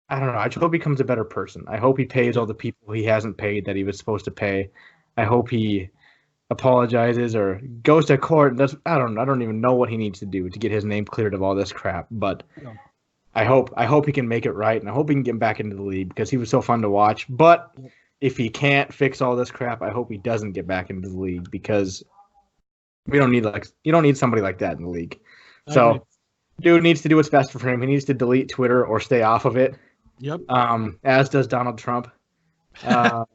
I don't know. I just hope he becomes a better person. I hope he pays all the people he hasn't paid that he was supposed to pay. I hope he apologizes or goes to court. I don't even know what he needs to do to get his name cleared of all this crap. But I hope he can make it right, and I hope he can get back into the league because he was so fun to watch. But if he can't fix all this crap, I hope he doesn't get back into the league because you don't need somebody like that in the league. So, dude needs to do what's best for him. He needs to delete Twitter or stay off of it. Yep. As does Donald Trump. Yep.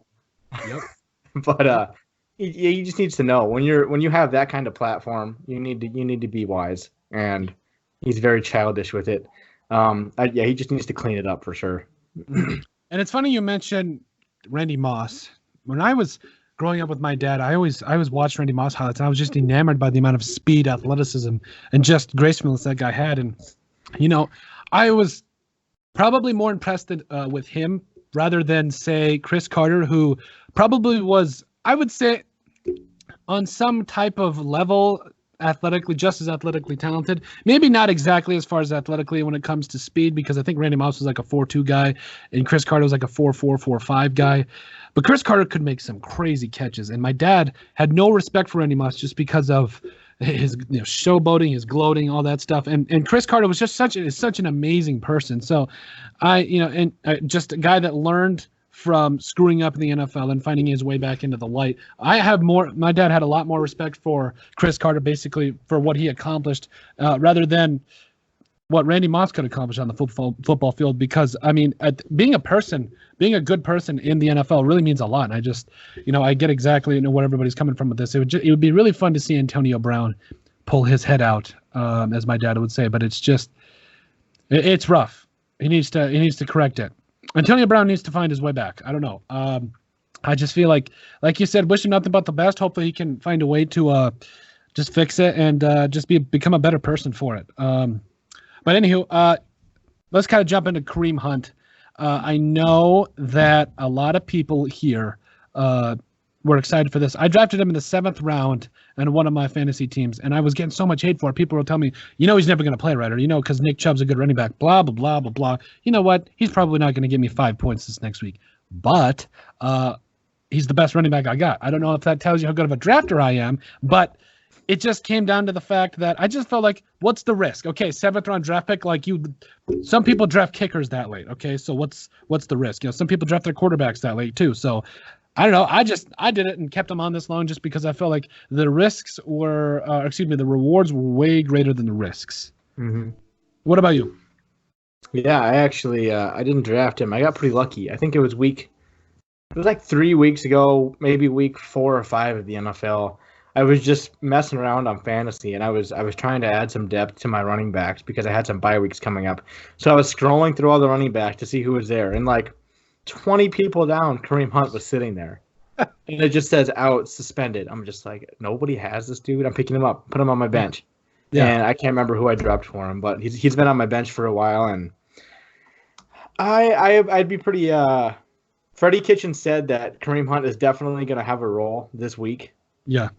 But he just needs to know when you have that kind of platform, you need to be wise, and he's very childish with it. He just needs to clean it up for sure. And it's funny you mentioned Randy Moss. When I was growing up with my dad, I always watched Randy Moss highlights, and I was just enamored by the amount of speed, athleticism, and just gracefulness that guy had. And I was probably more impressed with him rather than, say, Chris Carter, who probably was, I would say, on some type of level athletically, just as athletically talented. Maybe not exactly as far as athletically when it comes to speed, because I think Randy Moss was like a 4.2 guy and Chris Carter was like a 4.4, 4.5 guy. But Chris Carter could make some crazy catches. And my dad had no respect for Randy Moss just because of his showboating, his gloating, all that stuff. And Chris Carter was just such an amazing person. So just a guy that learned from screwing up in the NFL and finding his way back into the light. My dad had a lot more respect for Chris Carter, basically for what he accomplished, rather than what Randy Moss could accomplish on the football field. Because being a good person in the NFL really means a lot. And I just, I get exactly what everybody's coming from with this. It would be really fun to see Antonio Brown pull his head out, as my dad would say. But it's rough. He needs to correct it. Antonio Brown needs to find his way back. I don't know. I just feel like you said, wish him nothing but the best. Hopefully he can find a way to just fix it and just become a better person for it. But anywho, let's kind of jump into Kareem Hunt. I know that a lot of people here were excited for this. I drafted him in the 7th round in one of my fantasy teams, and I was getting so much hate for it. People were telling me, he's never going to play, right? Or, because Nick Chubb's a good running back, blah, blah, blah, blah, blah. You know what? He's probably not going to give me 5 points this next week. But he's the best running back I got. I don't know if that tells you how good of a drafter I am, but it just came down to the fact that I just felt like, what's the risk? Okay, 7th round draft pick, like some people draft kickers that late. Okay, so what's the risk? Some people draft their quarterbacks that late too. So I don't know. I did it and kept them on this long just because I felt like the risks were, the rewards were way greater than the risks. Mm-hmm. What about you? Yeah, I actually I didn't draft him. I got pretty lucky. I think it was like 3 weeks ago, maybe week 4 or 5 of the NFL. I was just messing around on fantasy, and I was trying to add some depth to my running backs because I had some bye weeks coming up. So I was scrolling through all the running backs to see who was there, and like 20 people down, Kareem Hunt was sitting there, and it just says out, suspended. I'm just like, nobody has this dude. I'm picking him up, put him on my bench. Yeah. And I can't remember who I dropped for him, but he's been on my bench for a while, and I'd be pretty. Freddie Kitchen said that Kareem Hunt is definitely going to have a role this week. Yeah.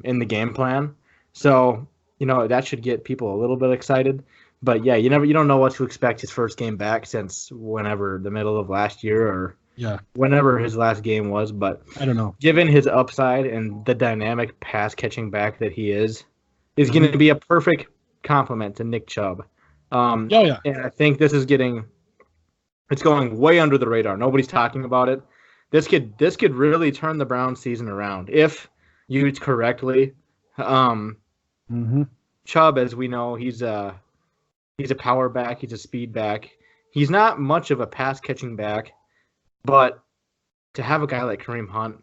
In the game plan, so that should get people a little bit excited. But yeah, you don't know what to expect his first game back since whenever the middle of last year or whenever his last game was. But I don't know. Given his upside and the dynamic pass catching back that he is going to be a perfect complement to Nick Chubb. And I think this is it's going way under the radar. Nobody's talking about it. This could really turn the Browns season around if used correctly. Chubb, as we know, he's a power back. He's a speed back. He's not much of a pass catching back, but to have a guy like Kareem Hunt,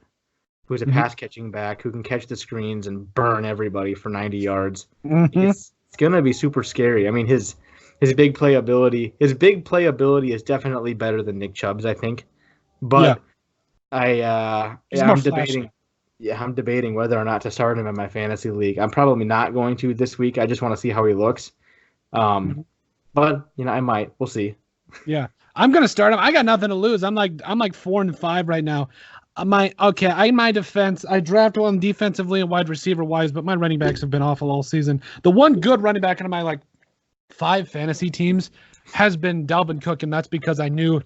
who's a pass catching back, who can catch the screens and burn everybody for 90 yards, it's gonna be super scary. I mean, his big playability is definitely better than Nick Chubb's, I think. But I'm debating. Yeah, I'm debating whether or not to start him in my fantasy league. I'm probably not going to this week. I just want to see how he looks. But I might. We'll see. Yeah, I'm gonna start him. I got nothing to lose. I'm like 4-5 right now. In my defense, I drafted one defensively and wide receiver wise, but my running backs have been awful all season. The one good running back in my 5 fantasy teams has been Dalvin Cook, and that's because I knew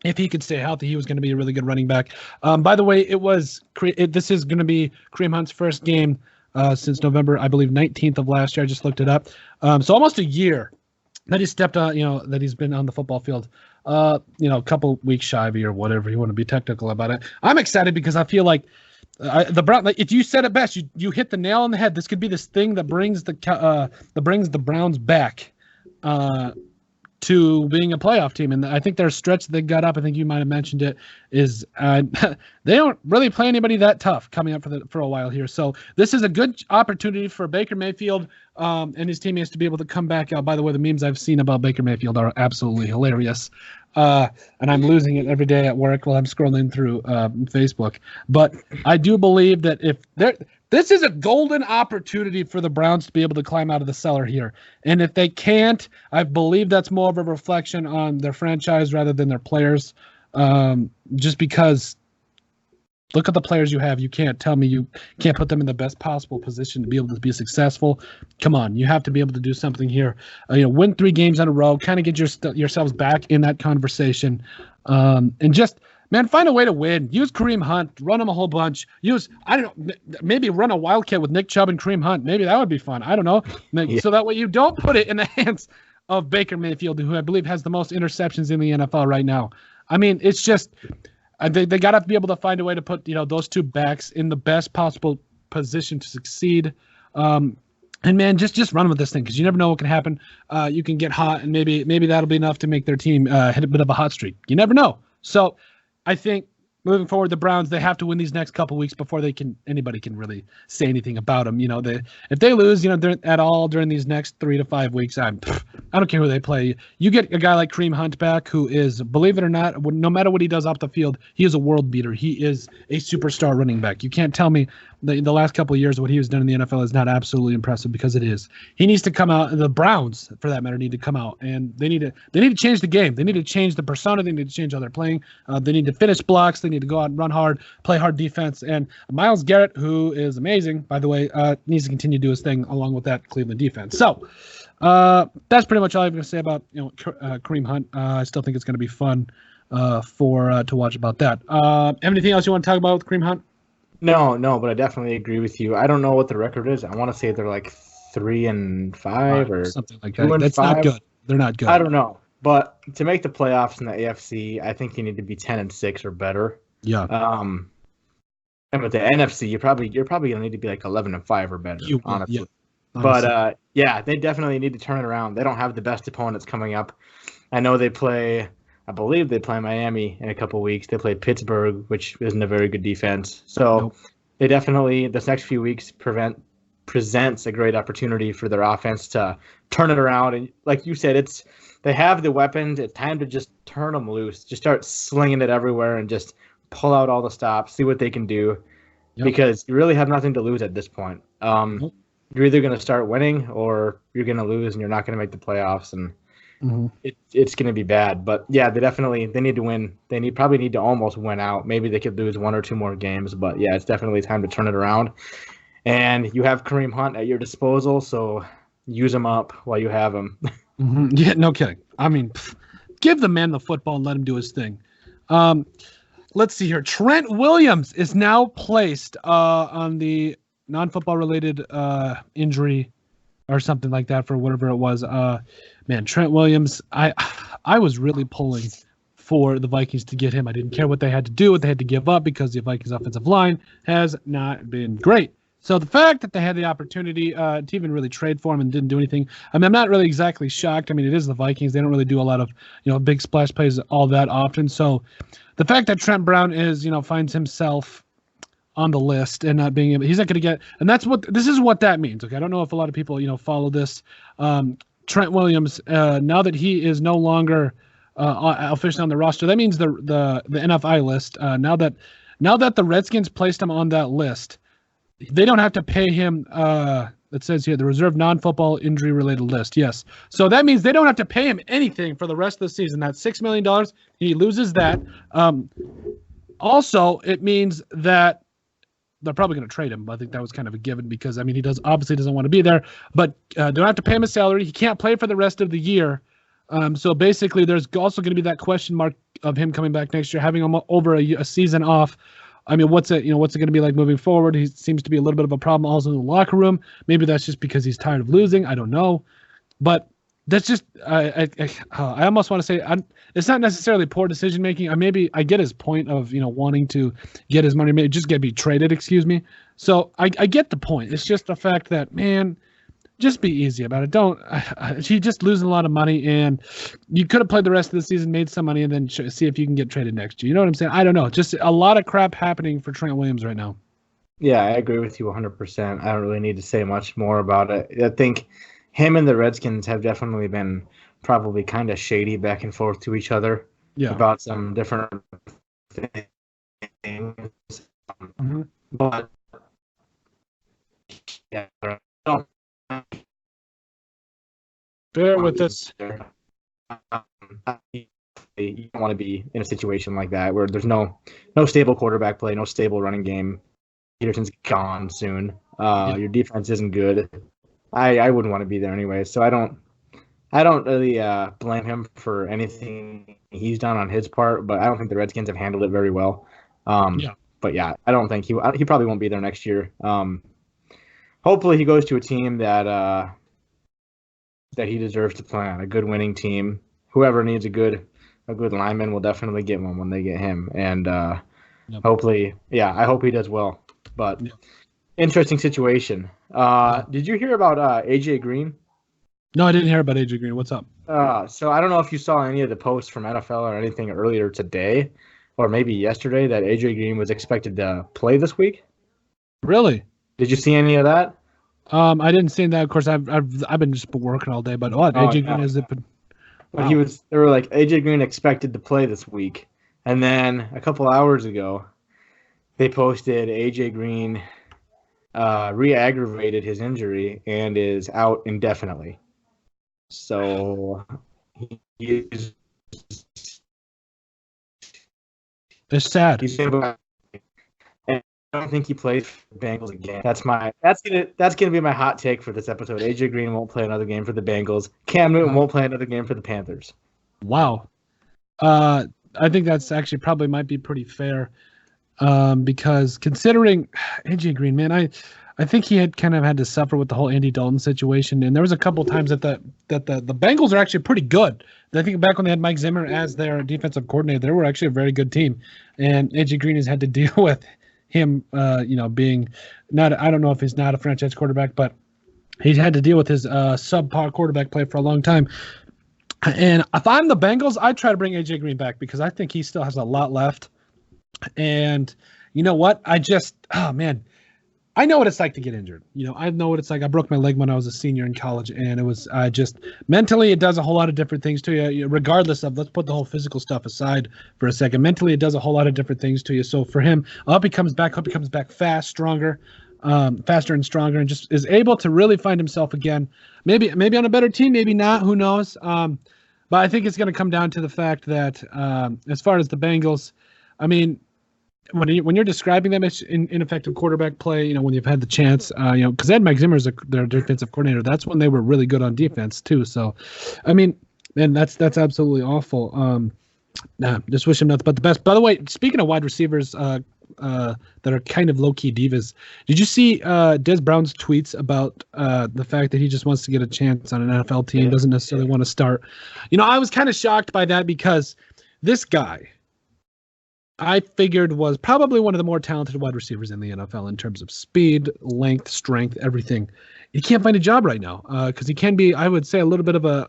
if he could stay healthy, he was going to be a really good running back. By the way, this is going to be Kareem Hunt's first game since November, I believe, 19th of last year. I just looked it up. So almost a year that he stepped on, that he's been on the football field. A couple weeks shy of a year, whatever you want to be technical about it. I'm excited because I feel like if you said it best, you hit the nail on the head. This could be this thing that brings the Browns back to being a playoff team. And I think their stretch they got up, I think you might have mentioned it, is they don't really play anybody that tough coming up for a while here. So this is a good opportunity for Baker Mayfield and his teammates to be able to come back out. By the way, the memes I've seen about Baker Mayfield are absolutely hilarious. And I'm losing it every day at work while I'm scrolling through Facebook. But I do believe that this is a golden opportunity for the Browns to be able to climb out of the cellar here. And if they can't, I believe that's more of a reflection on their franchise rather than their players. Just because look at the players you have. You can't tell me you can't put them in the best possible position to be able to be successful. Come on, you have to be able to do something here. Win 3 games in a row, kind of get yourselves back in that conversation. And just, man, find a way to win. Use Kareem Hunt. Run him a whole bunch. Maybe run a wildcat with Nick Chubb and Kareem Hunt. Maybe that would be fun. I don't know. Yeah. So that way you don't put it in the hands of Baker Mayfield, who I believe has the most interceptions in the NFL right now. I mean, it's just they got to be able to find a way to put those 2 backs in the best possible position to succeed. And man, just run with this thing because you never know what can happen. You can get hot, and maybe that'll be enough to make their team hit a bit of a hot streak. You never know. So I think moving forward, the Browns, they have to win these next couple weeks before anybody can really say anything about them. If they lose, at all during these next 3 to 5 weeks, I don't care who they play. You get a guy like Kareem Hunt back, who is, believe it or not, no matter what he does off the field, he is a world beater. He is a superstar running back. You can't tell me the last couple of years what he has done in the NFL is not absolutely impressive, because it is. He needs to come out, and the Browns, for that matter, need to come out, and they need to change the game. They need to change the persona. They need to change how they're playing. They need to finish blocks. They need to go out and run hard, play hard defense. And Myles Garrett, who is amazing, by the way, needs to continue to do his thing along with that Cleveland defense. So that's pretty much all I'm going to say about Kareem Hunt. I still think it's going to be fun to watch about that. Anything else you want to talk about with Kareem Hunt? No, but I definitely agree with you. I don't know what the record is. I want to say they're like 3-5 or something like two that. and That's five. not good. They're not good. I don't know, but to make the playoffs in the AFC, I think you need to be 10-6 or better. Yeah. And with the NFC, you're probably gonna need to be like 11-5 or better, honestly. Yeah. But they definitely need to turn it around. They don't have the best opponents coming up. I know I believe they play Miami in a couple weeks. They play Pittsburgh, which isn't a very good defense. So they definitely, this next few weeks, presents a great opportunity for their offense to turn it around. And like you said, they have the weapons. It's time to just turn them loose. Just start slinging it everywhere and just pull out all the stops, see what they can do. Yep. Because you really have nothing to lose at this point. You're either going to start winning or you're going to lose and you're not going to make the playoffs. And it's going to be bad. But yeah, they need to win. They probably need to almost win out. Maybe they could lose 1 or 2 more games. But yeah, it's definitely time to turn it around. And you have Kareem Hunt at your disposal, so use him up while you have him. Yeah, no kidding. I mean, give the man the football and let him do his thing. Let's see here. Trent Williams is now placed on the non-football related injury or something like that for whatever it was. Man, Trent Williams, I was really pulling for the Vikings to get him. I didn't care what they had to do, what they had to give up, because the Vikings offensive line has not been great. So the fact that they had the opportunity to even really trade for him and didn't do anything, I mean, I'm not really exactly shocked. I mean, it is the Vikings. They don't really do a lot of, big splash plays all that often. So the fact that Trent Brown finds himself on the list and not being able, he's not going to get, and this is what that means. Okay. I don't know if a lot of people, follow this. Trent Williams, now that he is no longer officially on the roster, that means the NFI list, now that the Redskins placed him on that list, they don't have to pay him. It says here, the reserve non-football injury-related list. Yes. So that means they don't have to pay him anything for the rest of the season. That's $6 million. He loses that. Also, it means that they're probably going to trade him. I think that was kind of a given because, I mean, he obviously doesn't want to be there. But don't have to pay him a salary. He can't play for the rest of the year. So basically, there's also going to be that question mark of him coming back next year, having him over a season off. I mean, what's it going to be like moving forward? He seems to be a little bit of a problem also in the locker room. Maybe that's just because he's tired of losing. I don't know. But that's just, I almost want to say, it's not necessarily poor decision-making. I get his point of, wanting to get his money, maybe just be traded, excuse me. So I get the point. It's just the fact that, man, just be easy about it. He just losing a lot of money, and you could have played the rest of the season, made some money, and then see if you can get traded next year. You know what I'm saying? I don't know. Just a lot of crap happening for Trent Williams right now. Yeah, I agree with you 100%. I don't really need to say much more about it. I think him and the Redskins have definitely been probably kind of shady back and forth to each other about some different things. But yeah, bear with us. You don't want to be in a situation like that where there's no stable quarterback play, no stable running game. Peterson's gone soon. Your defense isn't good. I wouldn't want to be there anyway. So I don't really blame him for anything he's done on his part, but I don't think the Redskins have handled it very well. But yeah, I don't think he probably won't be there next year. Hopefully he goes to a team that he deserves to play on, a good winning team. Whoever needs a good lineman will definitely get one when they get him. And hopefully, I hope he does well. But interesting situation. Did you hear about AJ Green? No, I didn't hear about AJ Green. What's up? So I don't know if you saw any of the posts from NFL or anything earlier today, or maybe yesterday, that AJ Green was expected to play this week. Really? Did you see any of that? I didn't see that. Of course, I've been just working all day. But what? AJ Green has been. Wow. They were like, AJ Green expected to play this week, and then a couple hours ago, they posted AJ Green re-aggravated his injury and is out indefinitely. So he's. It's sad. I don't think he plays for the Bengals again. That's gonna be my hot take for this episode. AJ Green won't play another game for the Bengals. Cam Newton won't play another game for the Panthers. Wow. I think that's actually probably might be pretty fair. because considering AJ Green, man, I think he had kind of had to suffer with the whole Andy Dalton situation, and there was a couple times that the Bengals are actually pretty good. I think back when they had Mike Zimmer as their defensive coordinator, they were actually a very good team, and AJ Green has had to deal with him, being not. I don't know if he's not a franchise quarterback, but he's had to deal with his subpar quarterback play for a long time. And if I'm the Bengals, I'd try to bring AJ Green back because I think he still has a lot left. And you know what? I know what it's like to get injured. I know what it's like. I broke my leg when I was a senior in college, and it was just mentally, it does a whole lot of different things to you, regardless of, let's put the whole physical stuff aside for a second. Mentally, it does a whole lot of different things to you. So for him, I hope he comes back fast, stronger, faster and stronger, and just is able to really find himself again. Maybe on a better team, maybe not, who knows? But I think it's going to come down to the fact that as far as the Bengals, I mean, when you're describing them as ineffective quarterback play, when you've had the chance, because they had Mike Zimmer as their defensive coordinator, that's when they were really good on defense too. So, I mean, and that's absolutely awful. Just wish him nothing but the best. By the way, speaking of wide receivers that are kind of low-key divas, did you see Dez Bryant's tweets about the fact that he just wants to get a chance on an NFL team, doesn't necessarily want to start? I was kind of shocked by that because this guy, I figured, was probably one of the more talented wide receivers in the NFL in terms of speed, length, strength, everything. He can't find a job right now because he can be, I would say, a little bit of a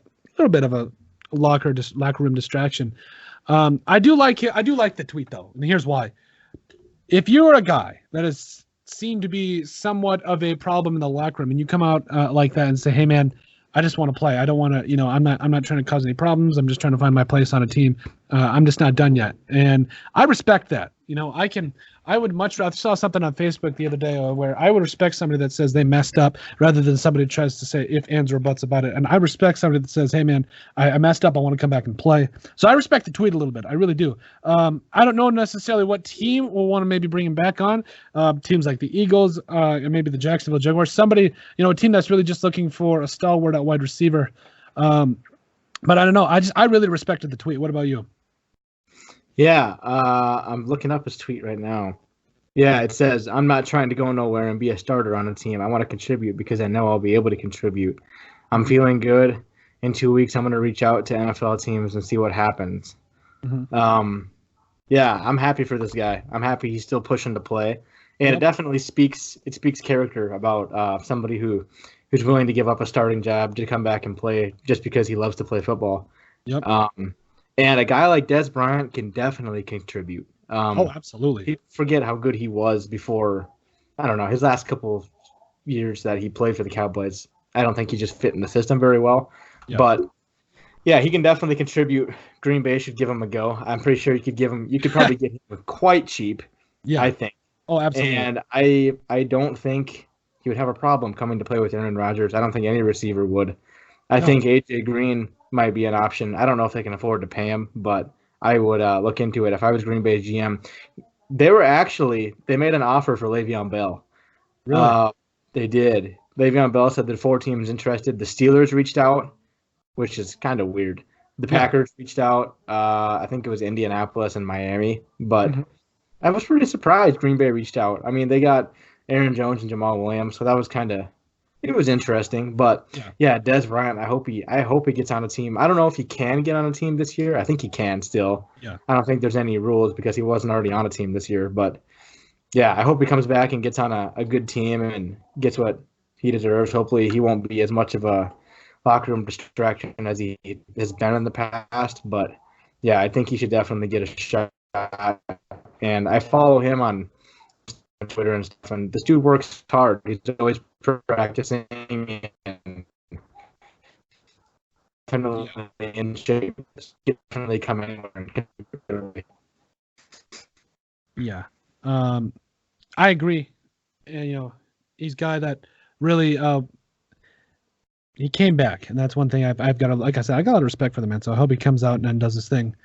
locker room distraction. I do like the tweet though, and here's why. If you're a guy that is seen to be somewhat of a problem in the locker room, and you come out like that and say, "Hey, man, I just want to play. I don't want to, I'm not trying to cause any problems. I'm just trying to find my place on a team. I'm just not done yet." And I respect that. I would much rather, I saw something on Facebook the other day where I would respect somebody that says they messed up rather than somebody who tries to say if, ands, or buts about it. And I respect somebody that says, "Hey, man, I messed up. I want to come back and play." So I respect the tweet a little bit. I really do. I don't know necessarily what team will want to maybe bring him back on. Teams like the Eagles and maybe the Jacksonville Jaguars. Somebody, a team that's really just looking for a stalwart at wide receiver. But I don't know. I really respected the tweet. What about you? Yeah, I'm looking up his tweet right now. Yeah, it says, "I'm not trying to go nowhere and be a starter on a team. I want to contribute because I know I'll be able to contribute. I'm feeling good. In 2 weeks, I'm going to reach out to NFL teams and see what happens." Mm-hmm. Yeah, I'm happy for this guy. I'm happy he's still pushing to play. And It definitely speaks character about somebody who's willing to give up a starting job to come back and play just because he loves to play football. Yep. And a guy like Dez Bryant can definitely contribute. Absolutely. People forget how good he was before, I don't know, his last couple of years that he played for the Cowboys. I don't think he just fit in the system very well. Yep. But, yeah, he can definitely contribute. Green Bay should give him a go. I'm pretty sure you could probably get him quite cheap, I think. Oh, absolutely. And I don't think he would have a problem coming to play with Taryn Rogers. I don't think any receiver would. I think A.J. Green might be an option. I don't know if they can afford to pay him, but I would look into it. If I was Green Bay's GM, they made an offer for Le'Veon Bell. Really? They did. Le'Veon Bell said that 4 teams interested. The Steelers reached out, which is kind of weird. The Packers reached out. I think it was Indianapolis and Miami, but I was pretty surprised Green Bay reached out. I mean, they got Aaron Jones and Jamal Williams, so that was it was interesting. But yeah, Dez Bryant, I hope he gets on a team. I don't know if he can get on a team this year. I think he can still. Yeah. I don't think there's any rules because he wasn't already on a team this year. But yeah, I hope he comes back and gets on a good team and gets what he deserves. Hopefully he won't be as much of a locker room distraction as he has been in the past. But yeah, I think he should definitely get a shot. And I follow him on Twitter and stuff, and this dude works hard. He's always practicing and definitely in shape. Definitely coming. Yeah, I agree. And, he's a guy that really he came back, and that's one thing I've got. Like I said, I got a lot of respect for the man. So I hope he comes out and does his thing.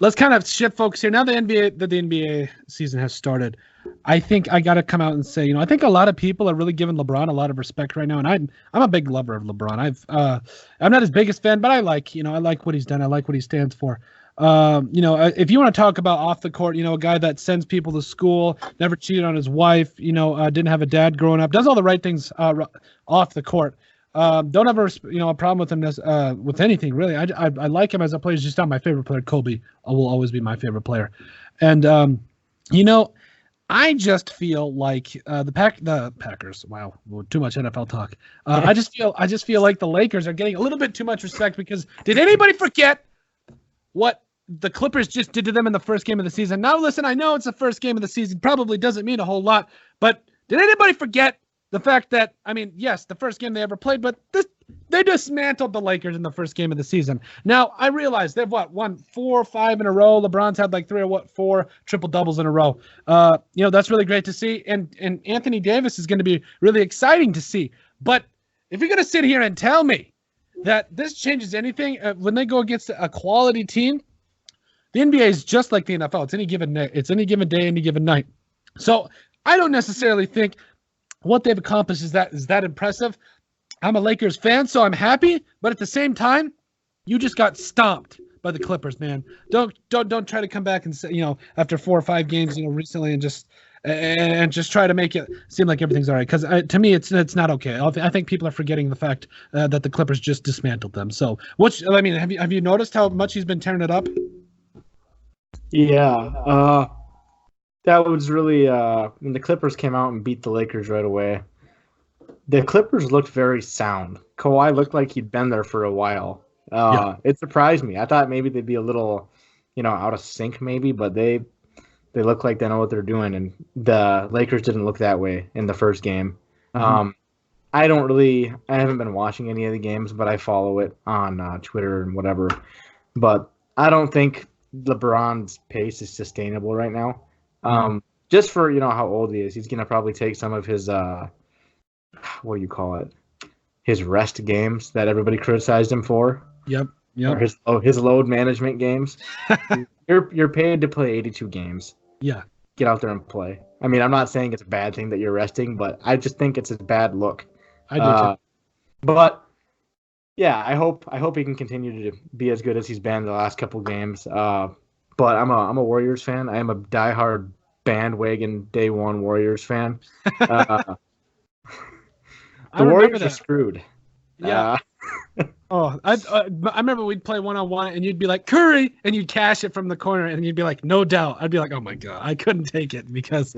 Let's kind of shift focus here. Now the NBA season has started. I think I got to come out and say, I think a lot of people are really giving LeBron a lot of respect right now, and I'm a big lover of LeBron. I'm not his biggest fan, but I like what he's done. I like what he stands for. If you want to talk about off the court, a guy that sends people to school, never cheated on his wife, didn't have a dad growing up, does all the right things off the court. Don't ever, a problem with him with anything really. I like him as a player. He's just not my favorite player. Kobe will always be my favorite player, and I just feel like the Packers. Wow, too much NFL talk. I just feel like the Lakers are getting a little bit too much respect because did anybody forget what the Clippers just did to them in the first game of the season? Now, listen, I know it's the first game of the season, probably doesn't mean a whole lot, but did anybody forget the fact that, yes, the first game they ever played, but they dismantled the Lakers in the first game of the season. Now, I realize they've won 4 or 5 in a row. LeBron's had like 3 or 4 triple doubles in a row. That's really great to see. And Anthony Davis is going to be really exciting to see. But if you're going to sit here and tell me that this changes anything when they go against a quality team, the NBA is just like the NFL. It's any given day, any given night. So I don't necessarily think what they've accomplished is that impressive. I'm a Lakers fan, so I'm happy. But at the same time, you just got stomped by the Clippers, man. Don't try to come back and say, after 4 or 5 games, recently and just try to make it seem like everything's all right. Because to me, it's not okay. I think people are forgetting the fact that the Clippers just dismantled them. So, have you noticed how much he's been tearing it up? Yeah, that was really when the Clippers came out and beat the Lakers right away. The Clippers looked very sound. Kawhi looked like he'd been there for a while. It surprised me. I thought maybe they'd be a little, out of sync maybe, but they look like they know what they're doing, and the Lakers didn't look that way in the first game. Mm-hmm. I haven't been watching any of the games, but I follow it on Twitter and whatever. But I don't think LeBron's pace is sustainable right now. Just for, how old he is. He's going to probably take some of his, what do you call it? His rest games that everybody criticized him for. Yep. Or his load management games. You're paid to play 82 games. Yeah. Get out there and play. I'm not saying it's a bad thing that you're resting, but I just think it's a bad look. I do too. But yeah, I hope he can continue to be as good as he's been the last couple games. But I'm a Warriors fan. I am a diehard bandwagon day one Warriors fan. The Warriors are screwed. Yeah. I remember we'd play 1-on-1 and you'd be like, Curry, and you'd cash it from the corner and you'd be like, no doubt. I'd be like, oh my God, I couldn't take it because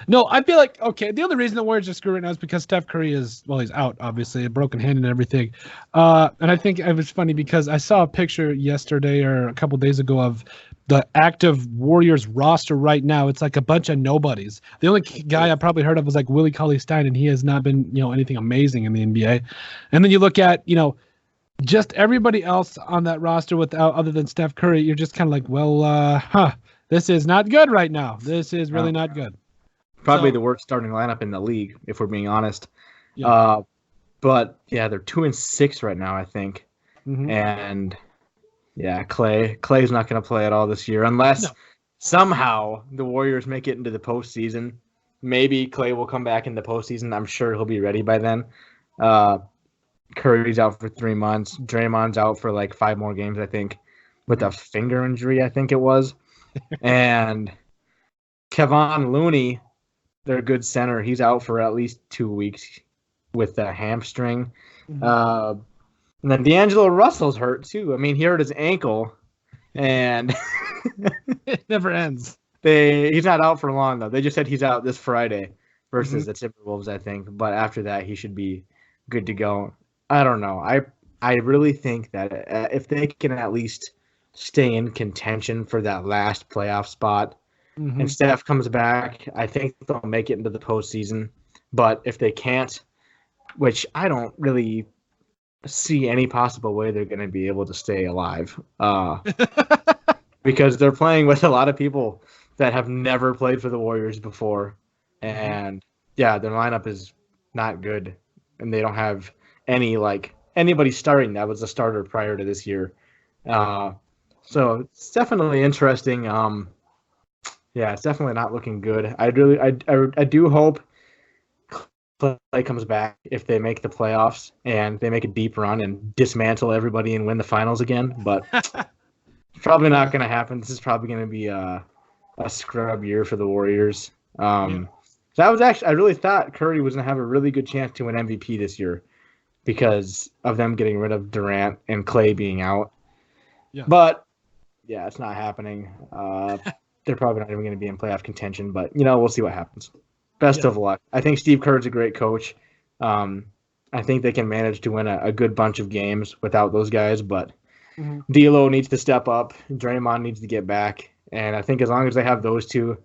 no, I feel like, okay, the only reason the Warriors are screwed right now is because Steph Curry he's out, obviously, a broken hand and everything. And I think it was funny because I saw a picture yesterday or a couple days ago of the active Warriors roster right now. It's like a bunch of nobodies. The only guy I probably heard of was like Willie Cauley-Stein, and he has not been, anything amazing in the NBA. And then you look at, just everybody else on that roster other than Steph Curry, you're just kind of like, well, this is not good right now. This is really not good. Probably the worst starting lineup in the league, if we're being honest. Yeah. But yeah, they're 2-6 right now, I think. Mm-hmm. And yeah, Clay's not going to play at all this year unless somehow the Warriors make it into the postseason. Maybe Clay will come back in the postseason. I'm sure he'll be ready by then. Curry's out for 3 months. Draymond's out for like 5 more games, I think, with a finger injury, I think it was. And Kevon Looney, their good center, he's out for at least 2 weeks with a hamstring. Mm-hmm. And then D'Angelo Russell's hurt too. He hurt his ankle, and it never ends. He's not out for long though. They just said he's out this Friday versus the Timberwolves, I think. But after that, he should be good to go. I don't know. I really think that if they can at least stay in contention for that last playoff spot, and Steph comes back, I think they'll make it into the postseason. But if they can't, which I don't really see any possible way they're going to be able to stay alive, because they're playing with a lot of people that have never played for the Warriors before. And yeah, their lineup is not good, and they don't have anybody starting that was a starter prior to this year. So it's definitely interesting. Yeah, it's definitely not looking good. I do hope Clay comes back if they make the playoffs and they make a deep run and dismantle everybody and win the finals again. But Probably not going to happen. This is probably going to be a scrub year for the Warriors. So I really thought Curry was going to have a really good chance to win MVP this year because of them getting rid of Durant and Clay being out. Yeah. But, yeah, it's not happening. They're probably not even going to be in playoff contention, but, we'll see what happens. Best of luck. I think Steve Kerr's a great coach. I think they can manage to win a good bunch of games without those guys, but D'Lo needs to step up. Draymond needs to get back. And I think as long as they have those two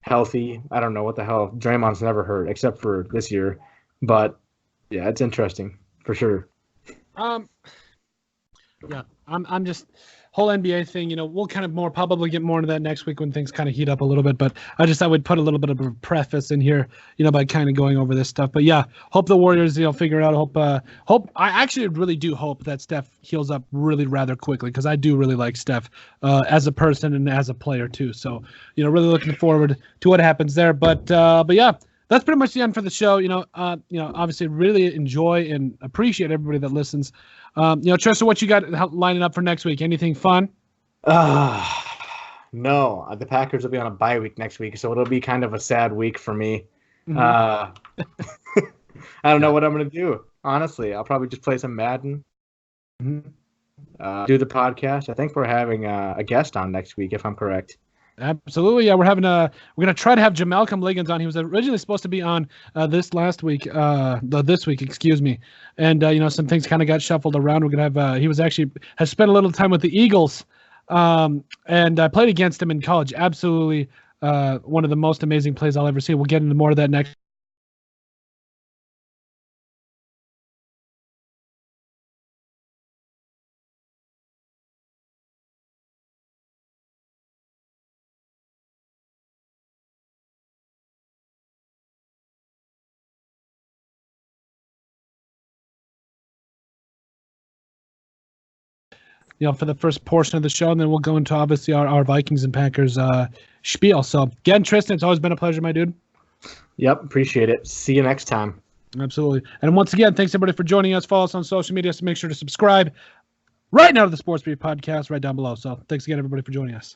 healthy, I don't know what the hell. Draymond's never hurt except for this year. But, yeah, it's interesting for sure. Yeah, I'm just whole NBA thing, we'll kind of probably get more into that next week when things kind of heat up a little bit, but I would put a little bit of a preface in here, by kind of going over this stuff. But yeah, hope the Warriors, figure it out. Hope I actually really do hope that Steph heals up really rather quickly, because I do really like Steph as a person and as a player too. So, really looking forward to what happens there. But yeah, that's pretty much the end for the show. Obviously really enjoy and appreciate everybody that listens. Tristan, what you got lining up for next week? Anything fun? No, the Packers will be on a bye week next week, so it'll be kind of a sad week for me. I don't know what I'm going to do. Honestly, I'll probably just play some Madden, do the podcast. I think we're having a guest on next week, if I'm correct. Absolutely, yeah. We're gonna try to have Jamalcolm Liggins on. He was originally supposed to be on this week, excuse me. And some things kind of got shuffled around. We're gonna have he has spent a little time with the Eagles, and I played against him in college. Absolutely, one of the most amazing plays I'll ever see. We'll get into more of that next. For the first portion of the show, and then we'll go into obviously our Vikings and Packers spiel. So again, Tristan, it's always been a pleasure, my dude. Yep, appreciate it. See you next time. Absolutely. And once again, thanks everybody for joining us. Follow us on social media, so make sure to subscribe right now to the Sports Brief podcast right down below. So thanks again, everybody, for joining us.